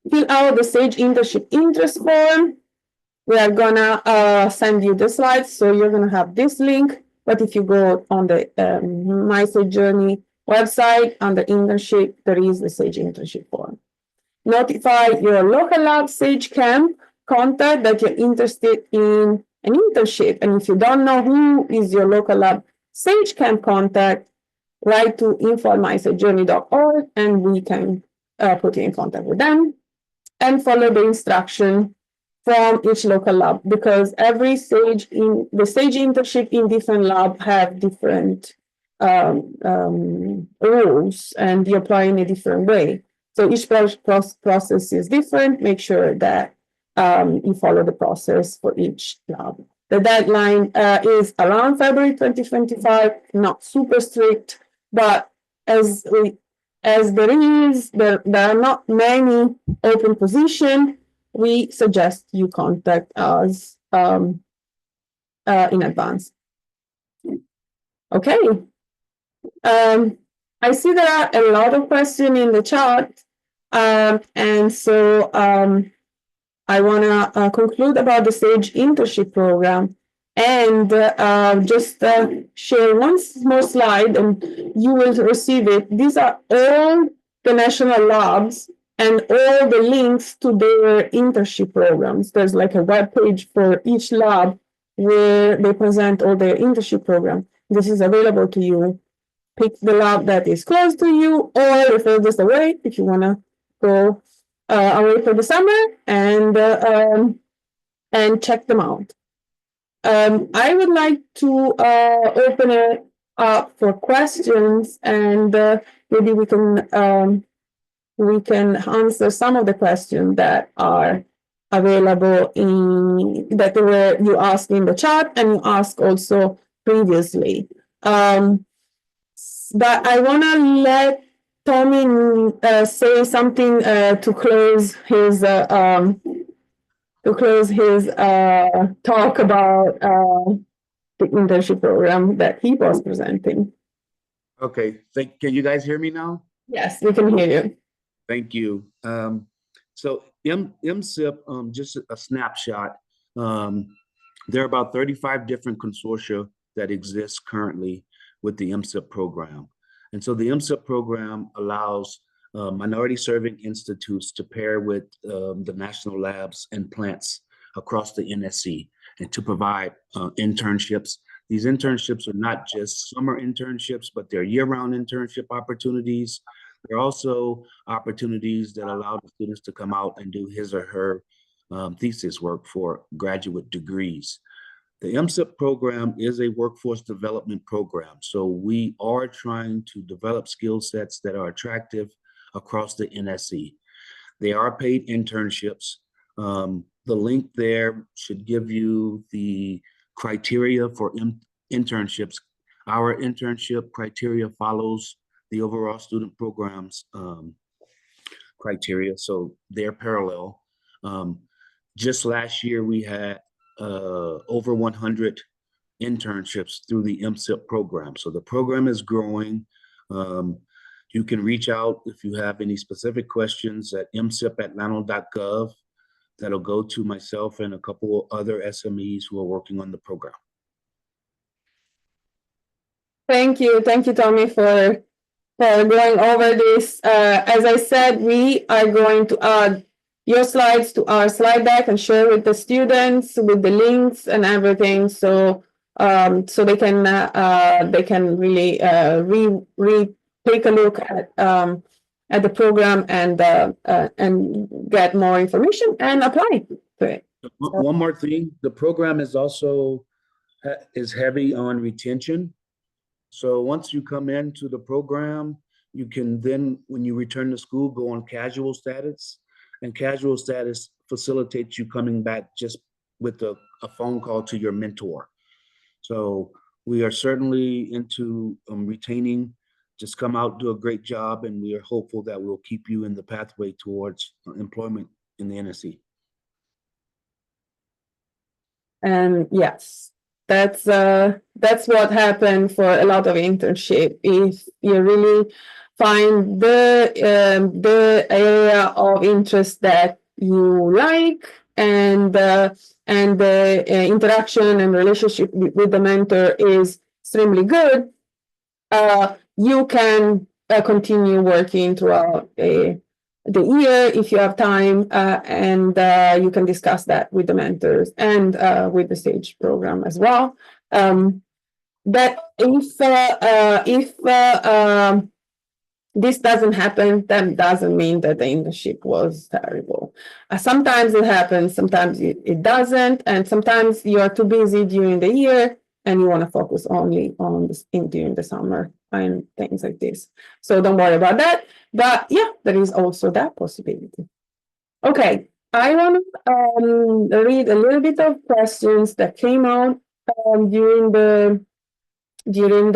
fill out the Sage internship interest form. We are gonna send you the slides, so you're gonna have this link. But if you go on the My Sage Journey website under internship, there is the Sage internship form. Notify your local lab Sage Camp contact that you're interested in an internship. And if you don't know who is your local lab Sage Camp contact, write to info@mysagejourney.org and we can put you in contact with them, and follow the instruction from each local lab, because every Sage in the Sage internship in different lab have different rules, and you apply in a different way. So each process is different. Make sure that you follow the process for each lab. The deadline is around February 2025, not super strict, but as there are not many open positions, we suggest you contact us in advance. Okay. I see there are a lot of questions in the chat, and so I want to conclude about the Sage internship program, and just share one more slide, and you will receive it. These are all the national labs and all the links to their internship programs. There's like a web page for each lab where they present all their internship program. This is available to you. Pick the lab that is close to you, or if you're just away, if you want to go away for the summer, and check them out. I would like to open it up for questions, and maybe we can answer some of the questions that are available that you asked in the chat and you asked also previously. But I want to let Tommy say something to close his talk about the internship program that he was presenting. Okay, can you guys hear me now? Yes, we can hear you. Thank you. So MSIP, just a snapshot. There are about 35 different consortia that exist currently with the MSIP program. And so the MSIP program allows minority serving institutes to pair with the national labs and plants across the NSC and to provide internships. These internships are not just summer internships, but they're year-round internship opportunities. There are also opportunities that allow the students to come out and do his or her thesis work for graduate degrees. The MSIP program is a workforce development program. So we are trying to develop skill sets that are attractive across the NSC. They are paid internships. The link there should give you the criteria for internships. Our internship criteria follows the overall student programs criteria, so they're parallel. Just last year, we had over 100 internships through the MSIP program. So the program is growing. You can reach out if you have any specific questions at msip@nano.gov. That'll go to myself and a couple other SMEs who are working on the program. Thank you, Tommy, for going over this. As I said, we are going to add your slides to our slide deck and share with the students with the links and everything, so they can really take a look at the program and get more information and apply to it. One more thing, the program is also heavy on retention. So once you come into the program, you can then, when you return to school, go on casual status, and casual status facilitates you coming back just with a phone call to your mentor. So we are certainly into retaining. Just come out, do a great job, and we are hopeful that we'll keep you in the pathway towards employment in the NSC. And yes, that's what happened for a lot of internship. If you really find the area of interest that you like, and the interaction and relationship with the mentor is extremely good, you can continue working throughout the year if you have time, and you can discuss that with the mentors and with the SAGE program as well. But if this doesn't happen, that doesn't mean that the internship was terrible. Sometimes it happens, sometimes it doesn't, and sometimes you are too busy during the year and you want to focus only on this during the summer and things like this. So don't worry about that. But yeah, there is also that possibility. Okay, I want to read a little bit of questions that came out during the in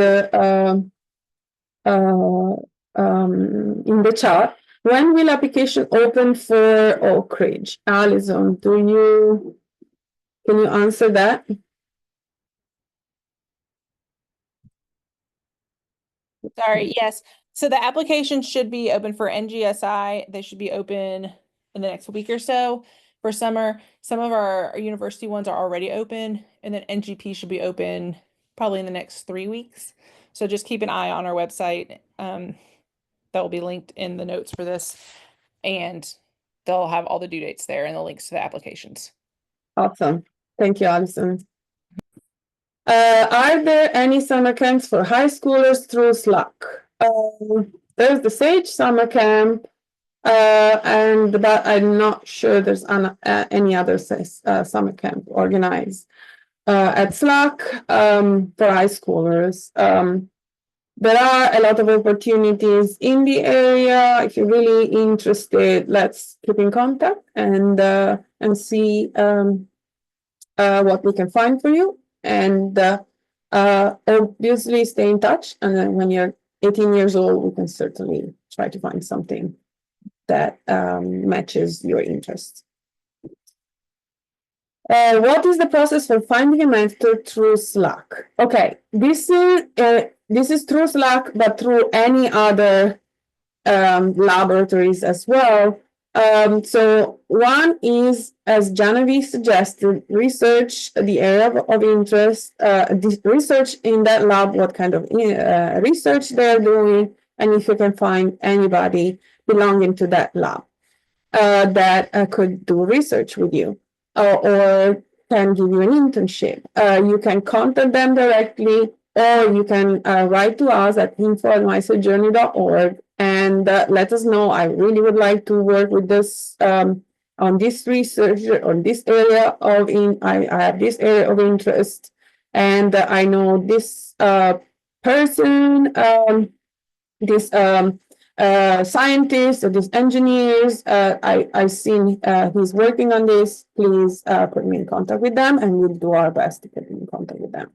the chat. When will application open for Oak Ridge? Alison, can you answer that? Sorry, yes. So the application should be open for NGSI. They should be open in the next week or so for summer. Some of our university ones are already open, and then NGP should be open probably in the next 3 weeks. So just keep an eye on our website. That will be linked in the notes for this, and they'll have all the due dates there and the links to the applications. Awesome. Thank you, Alison. Are there any summer camps for high schoolers through Slack? There's the SAGE summer camp, but I'm not sure there's any other summer camp organized at Slack for high schoolers. There are a lot of opportunities in the area. If you're really interested, let's keep in contact and see what we can find for you. And obviously stay in touch. And then when you're 18 years old, we can certainly try to find something that matches your interests. What is the process for finding a mentor through Slack? Okay, this is through Slack, but through any other laboratories as well. So one is, as Genevieve suggested, research the area of interest, research in that lab what kind of research they're doing, and if you can find anybody belonging to that lab that could do research with you. Or can give you an internship. You can contact them directly, or you can write to us at info@mysojourney.org and let us know. I really would like to work with this on this research, on this area of I have this area of interest, and I know this person, this scientists or these engineers, I've seen he's working on this. Please put me in contact with them, and we'll do our best to get in contact with them.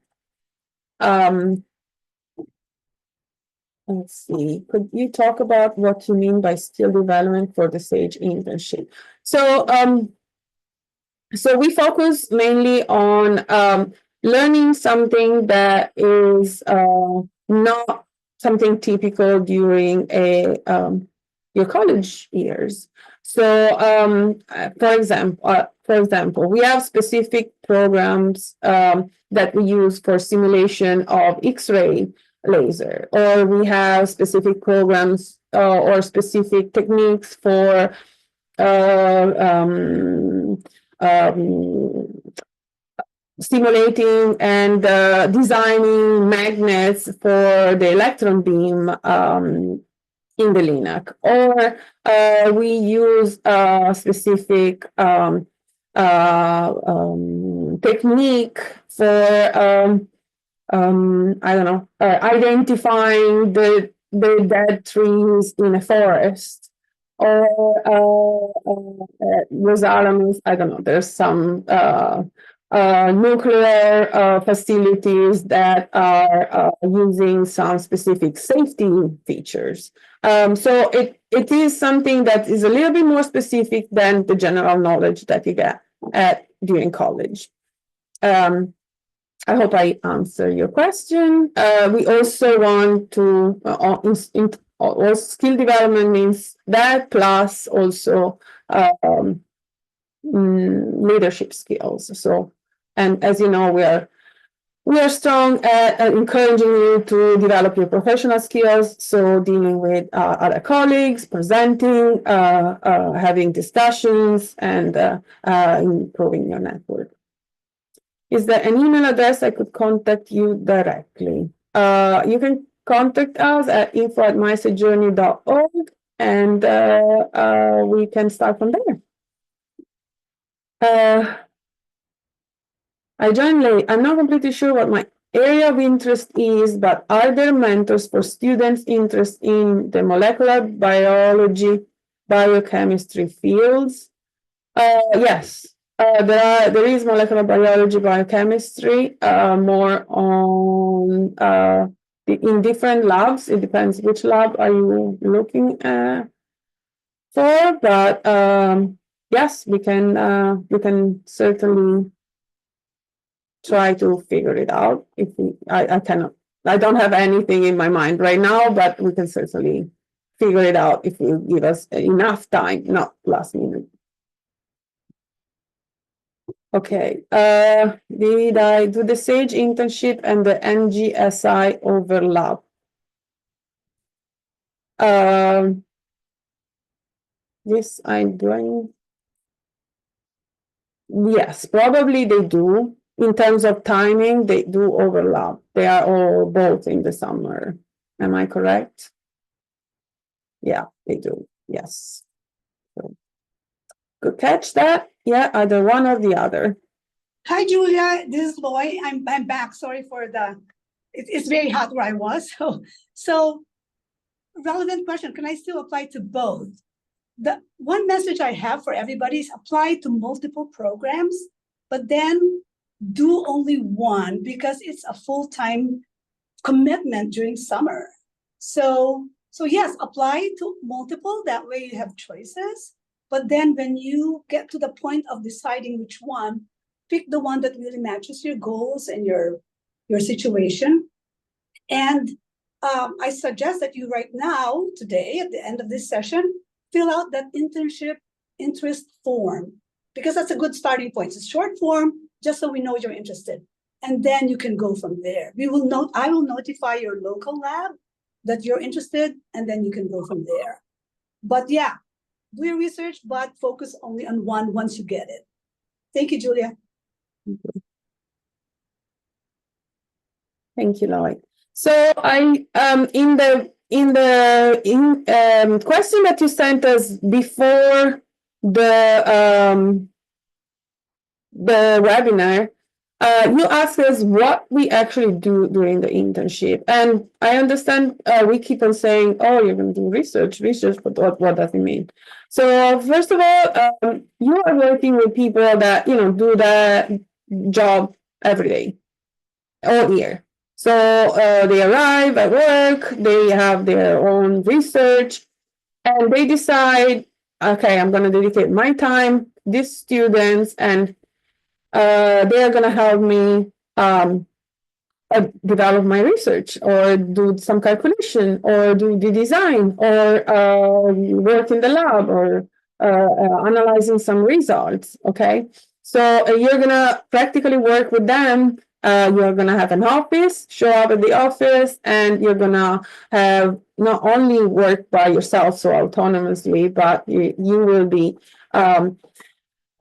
Let's see. Could you talk about what you mean by skill development for the SAGE internship? So we focus mainly on learning something that is not something typical during your college years. So, for example, we have specific programs that we use for simulation of X-ray laser, or we have specific programs or specific techniques for simulating and designing magnets for the electron beam in the LINAC, or we use a specific technique for I don't know, identifying the dead trees in a forest, or Los Alamos. I don't know. There's some nuclear facilities that are using some specific safety features. So it is something that is a little bit more specific than the general knowledge that you get during college. I hope I answer your question. We also want to, skill development means that, plus also leadership skills. So, and as you know, we are strong at encouraging you to develop your professional skills. So dealing with other colleagues, presenting, having discussions, and improving your network. Is there an email address I could contact you directly? You can contact us at info@mysagejourney.org, and we can start from there. I joined late. I'm not completely sure what my area of interest is, but are there mentors for students interested in the molecular biology, biochemistry fields? Yes, there is molecular biology, biochemistry, more on in different labs. It depends which lab are you looking for, but yes, we can certainly try to figure it out. If I cannot, I don't have anything in my mind right now, but we can certainly figure it out if you give us enough time, not last minute. Okay, did I do the SAGE internship and the NGSI overlap? Yes, I'm doing. Yes, probably they do. In terms of timing, they do overlap. They are all both in the summer. Am I correct? Yeah, they do. Yes. So, good catch that. Yeah, either one or the other. Hi, Julia. This is Loy. I'm back. Sorry for it's very hot where I was. So relevant question. Can I still apply to both? The one message I have for everybody is apply to multiple programs, but then do only one because it's a full-time commitment during summer. So yes, apply to multiple. That way you have choices. But then when you get to the point of deciding which one, pick the one that really matches your goals and your situation. And I suggest that you right now, today, at the end of this session, fill out that internship interest form, because that's a good starting point. It's a short form, just so we know you're interested. And then you can go from there. I will notify your local lab that you're interested, and then you can go from there. But yeah, do your research, but focus only on one once you get it. Thank you, Julia. Thank you, Lloyd. So I in the question that you sent us before the webinar, you asked us what we actually do during the internship, and I understand we keep on saying, "Oh, you're going to do research," but what does it mean? So first of all, you are working with people that do that job every day, all year. So they arrive at work, they have their own research, and they decide, okay, I'm going to dedicate my time, these students, and they are going to help me develop my research, or do some calculation, or do the design, or work in the lab, or analyzing some results. Okay, so you're going to practically work with them. You're going to have an office, show up at the office, and you're going to have not only work by yourself, so autonomously, but you will be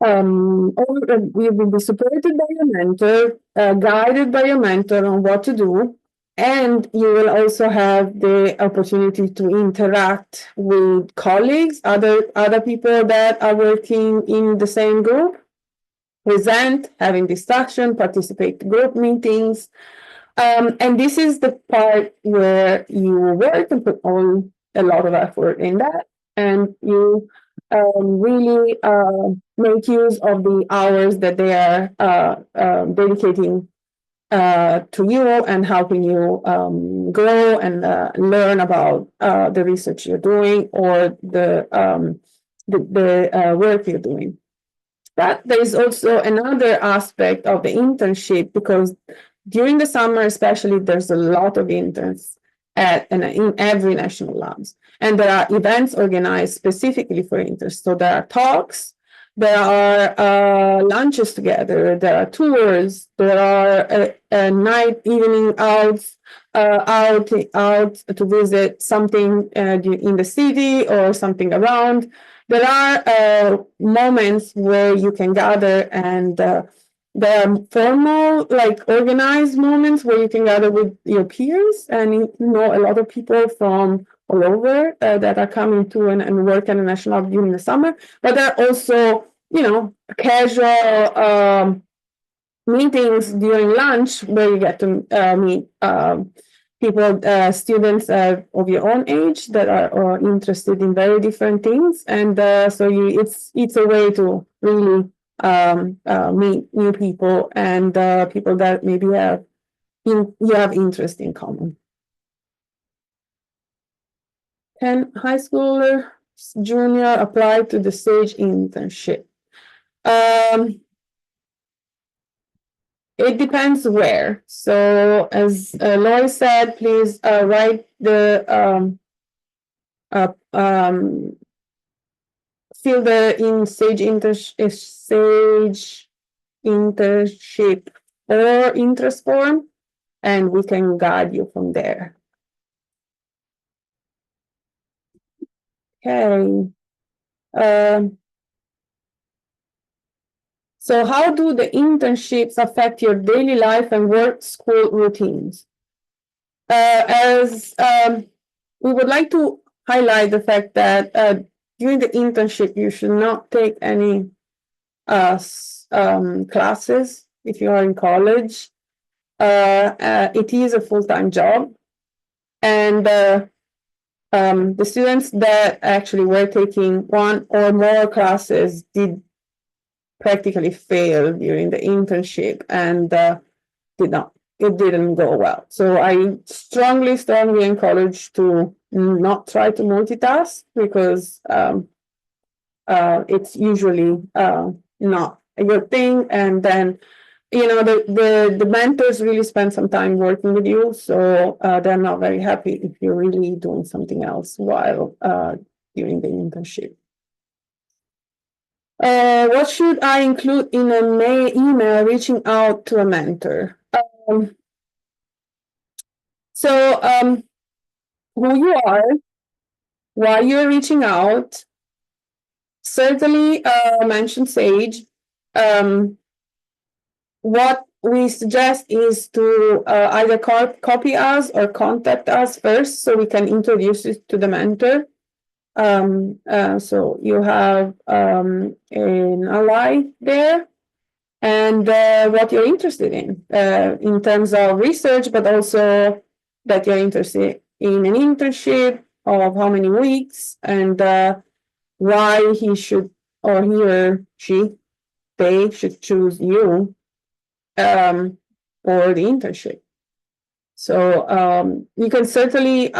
we will be supported by your mentor, guided by your mentor on what to do, and you will also have the opportunity to interact with colleagues, other people that are working in the same group, present, having discussion, participate in group meetings. And this is the part where you work and put on a lot of effort in that, and you really make use of the hours that they are dedicating to you and helping you grow and learn about the research you're doing, or the work you're doing. But there is also another aspect of the internship, because during the summer, especially, there's a lot of interns in every national labs, and there are events organized specifically for interns. So there are talks, There are lunches together. There are tours. There are a night, evening out to visit something in the city or something around. There are moments where you can gather, and there are formal, like organized moments where you can gather with your peers, and you know a lot of people from all over that are coming to and work at the National Lab during the summer. But there are also, casual meetings during lunch where you get to meet people, students of your own age that are interested in very different things, and so it's a way to really meet new people and people that maybe you have interest in common. Can high schooler junior apply to the SAGE internship? It depends where. So as Lori said, please write the fill the in SAGE internship or interest form, and we can guide you from there. Okay. So how do the internships affect your daily life and work school routines? As we would like to highlight the fact that during the internship, you should not take any classes if you are in college. It is a full-time job, and the students that actually were taking one or more classes did practically fail during the internship, and it didn't go well. So I strongly encourage to not try to multitask, because it's usually not a good thing. And then the mentors really spend some time working with you, so they're not very happy if you're really doing something else while during the internship. What should I include in an email reaching out to a mentor? Who you are, why you're reaching out, certainly mention SAGE. What we suggest is to either copy us or contact us first, so we can introduce you to the mentor. So you have an ally there, and what you're interested in terms of research, but also that you're interested in an internship of how many weeks, and why he or they should choose you for the internship. So you can certainly, wait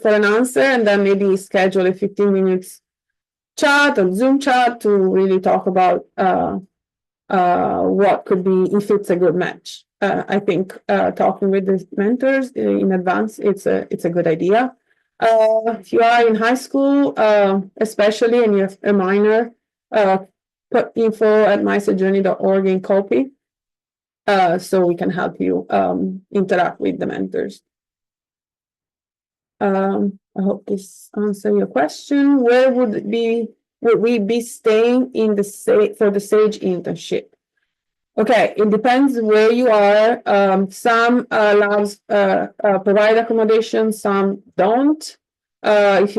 for an answer, and then maybe schedule a 15 minutes chat or Zoom chat to really talk about what could be, if it's a good match. I think talking with the mentors in advance, it's a good idea. If you are in high school, especially, and you have a minor, put info at mysojourney.org in copy, so we can help you interact with the mentors. I hope this answers your question. Where would we be staying for the SAGE internship? Okay, it depends where you are. Some labs provide accommodation, some don't. If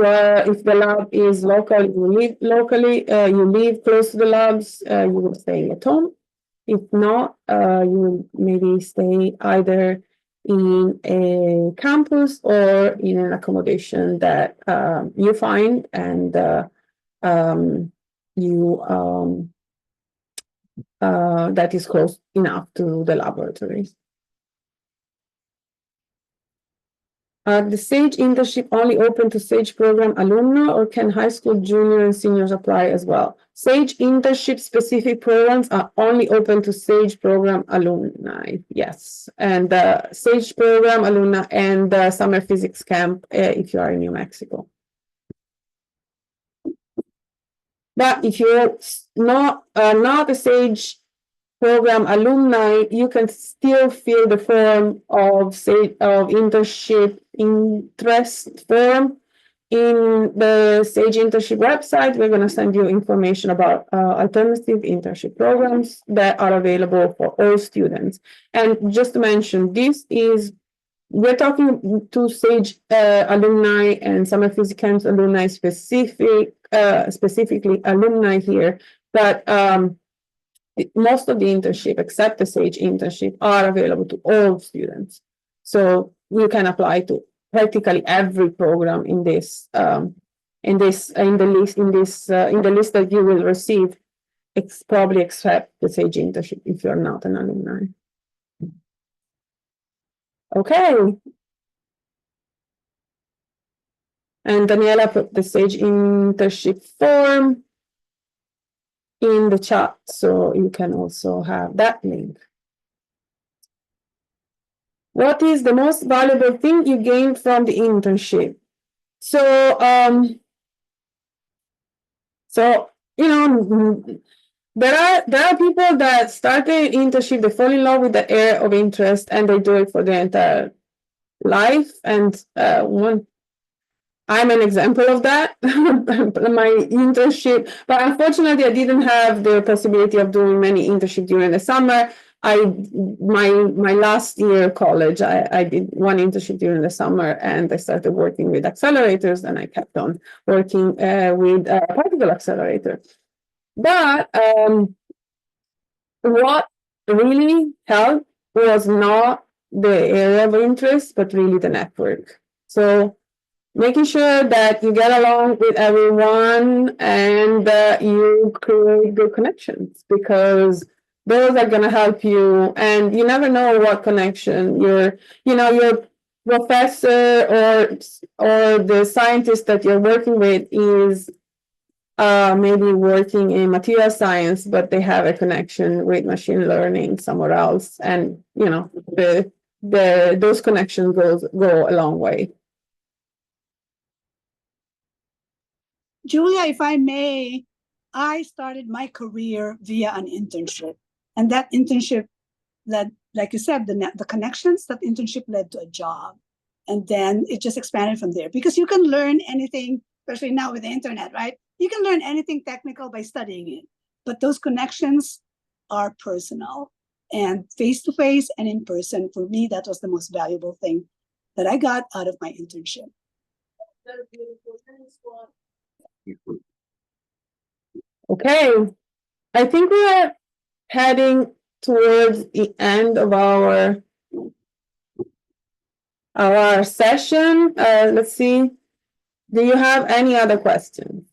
the lab is local, you live locally. You live close to the labs, you will stay at home. If not, you will maybe stay either in a campus or in an accommodation that you find, and that is close enough to the laboratories. The SAGE internship only open to SAGE program alumni, or can high school junior and seniors apply as well? SAGE internship specific programs are only open to SAGE program alumni, yes. And SAGE program alumni and summer physics camp if you are in New Mexico. But if you're not a SAGE program alumni, you can still fill the form of internship interest form in the SAGE internship website. We're going to send you information about alternative internship programs that are available for all students. And just to mention, we're talking to SAGE alumni and Summer Physics Camps alumni specifically alumni here, but most of the internship, except the SAGE internship, are available to all students. So you can apply to practically every program in the list that you will receive. It's probably except the SAGE internship if you're not an alumni. Okay. And Daniela put the SAGE internship form in the chat, so you can also have that link. What is the most valuable thing you gained from the internship? So, there are people that start an internship, they fall in love with the area of interest, and they do it for their entire life. And I'm an example of that. My internship, but unfortunately, I didn't have the possibility of doing many internships during the summer. My last year of college, I did one internship during the summer, and I started working with accelerators, and I kept on working with a particle accelerator. But what really helped was not the area of interest, but really the network. So making sure that you get along with everyone and you create good connections, because those are going to help you. And you never know what connection your professor or the scientist that you're working with is maybe working in material science, but they have a connection with machine learning somewhere else. And, those connections go a long way. Julia, if I may, I started my career via an internship. And that internship led, like you said, the connections, that internship led to a job. And then it just expanded from there. Because you can learn anything, especially now with the internet, right? You can learn anything technical by studying it. But those connections are personal. And face-to-face and in person, for me, that was the most valuable thing that I got out of my internship. Okay, I think we are heading towards the end of our session. Let's see. Do you have any other questions?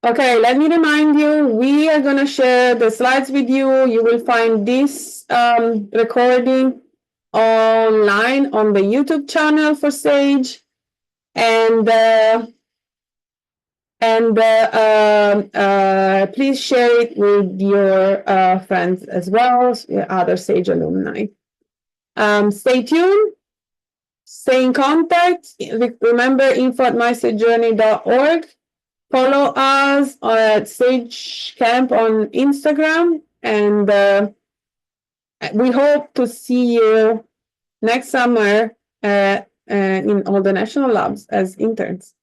Okay, let me remind you, we are going to share the slides with you. You will find this recording online on the YouTube channel for SAGE. And please share it with your friends as well, other SAGE alumni. Stay tuned. Stay in contact. Remember, info@mysagejourney.org. Follow us at Sage Camp on Instagram, and we hope to see you next summer in all the national labs as interns.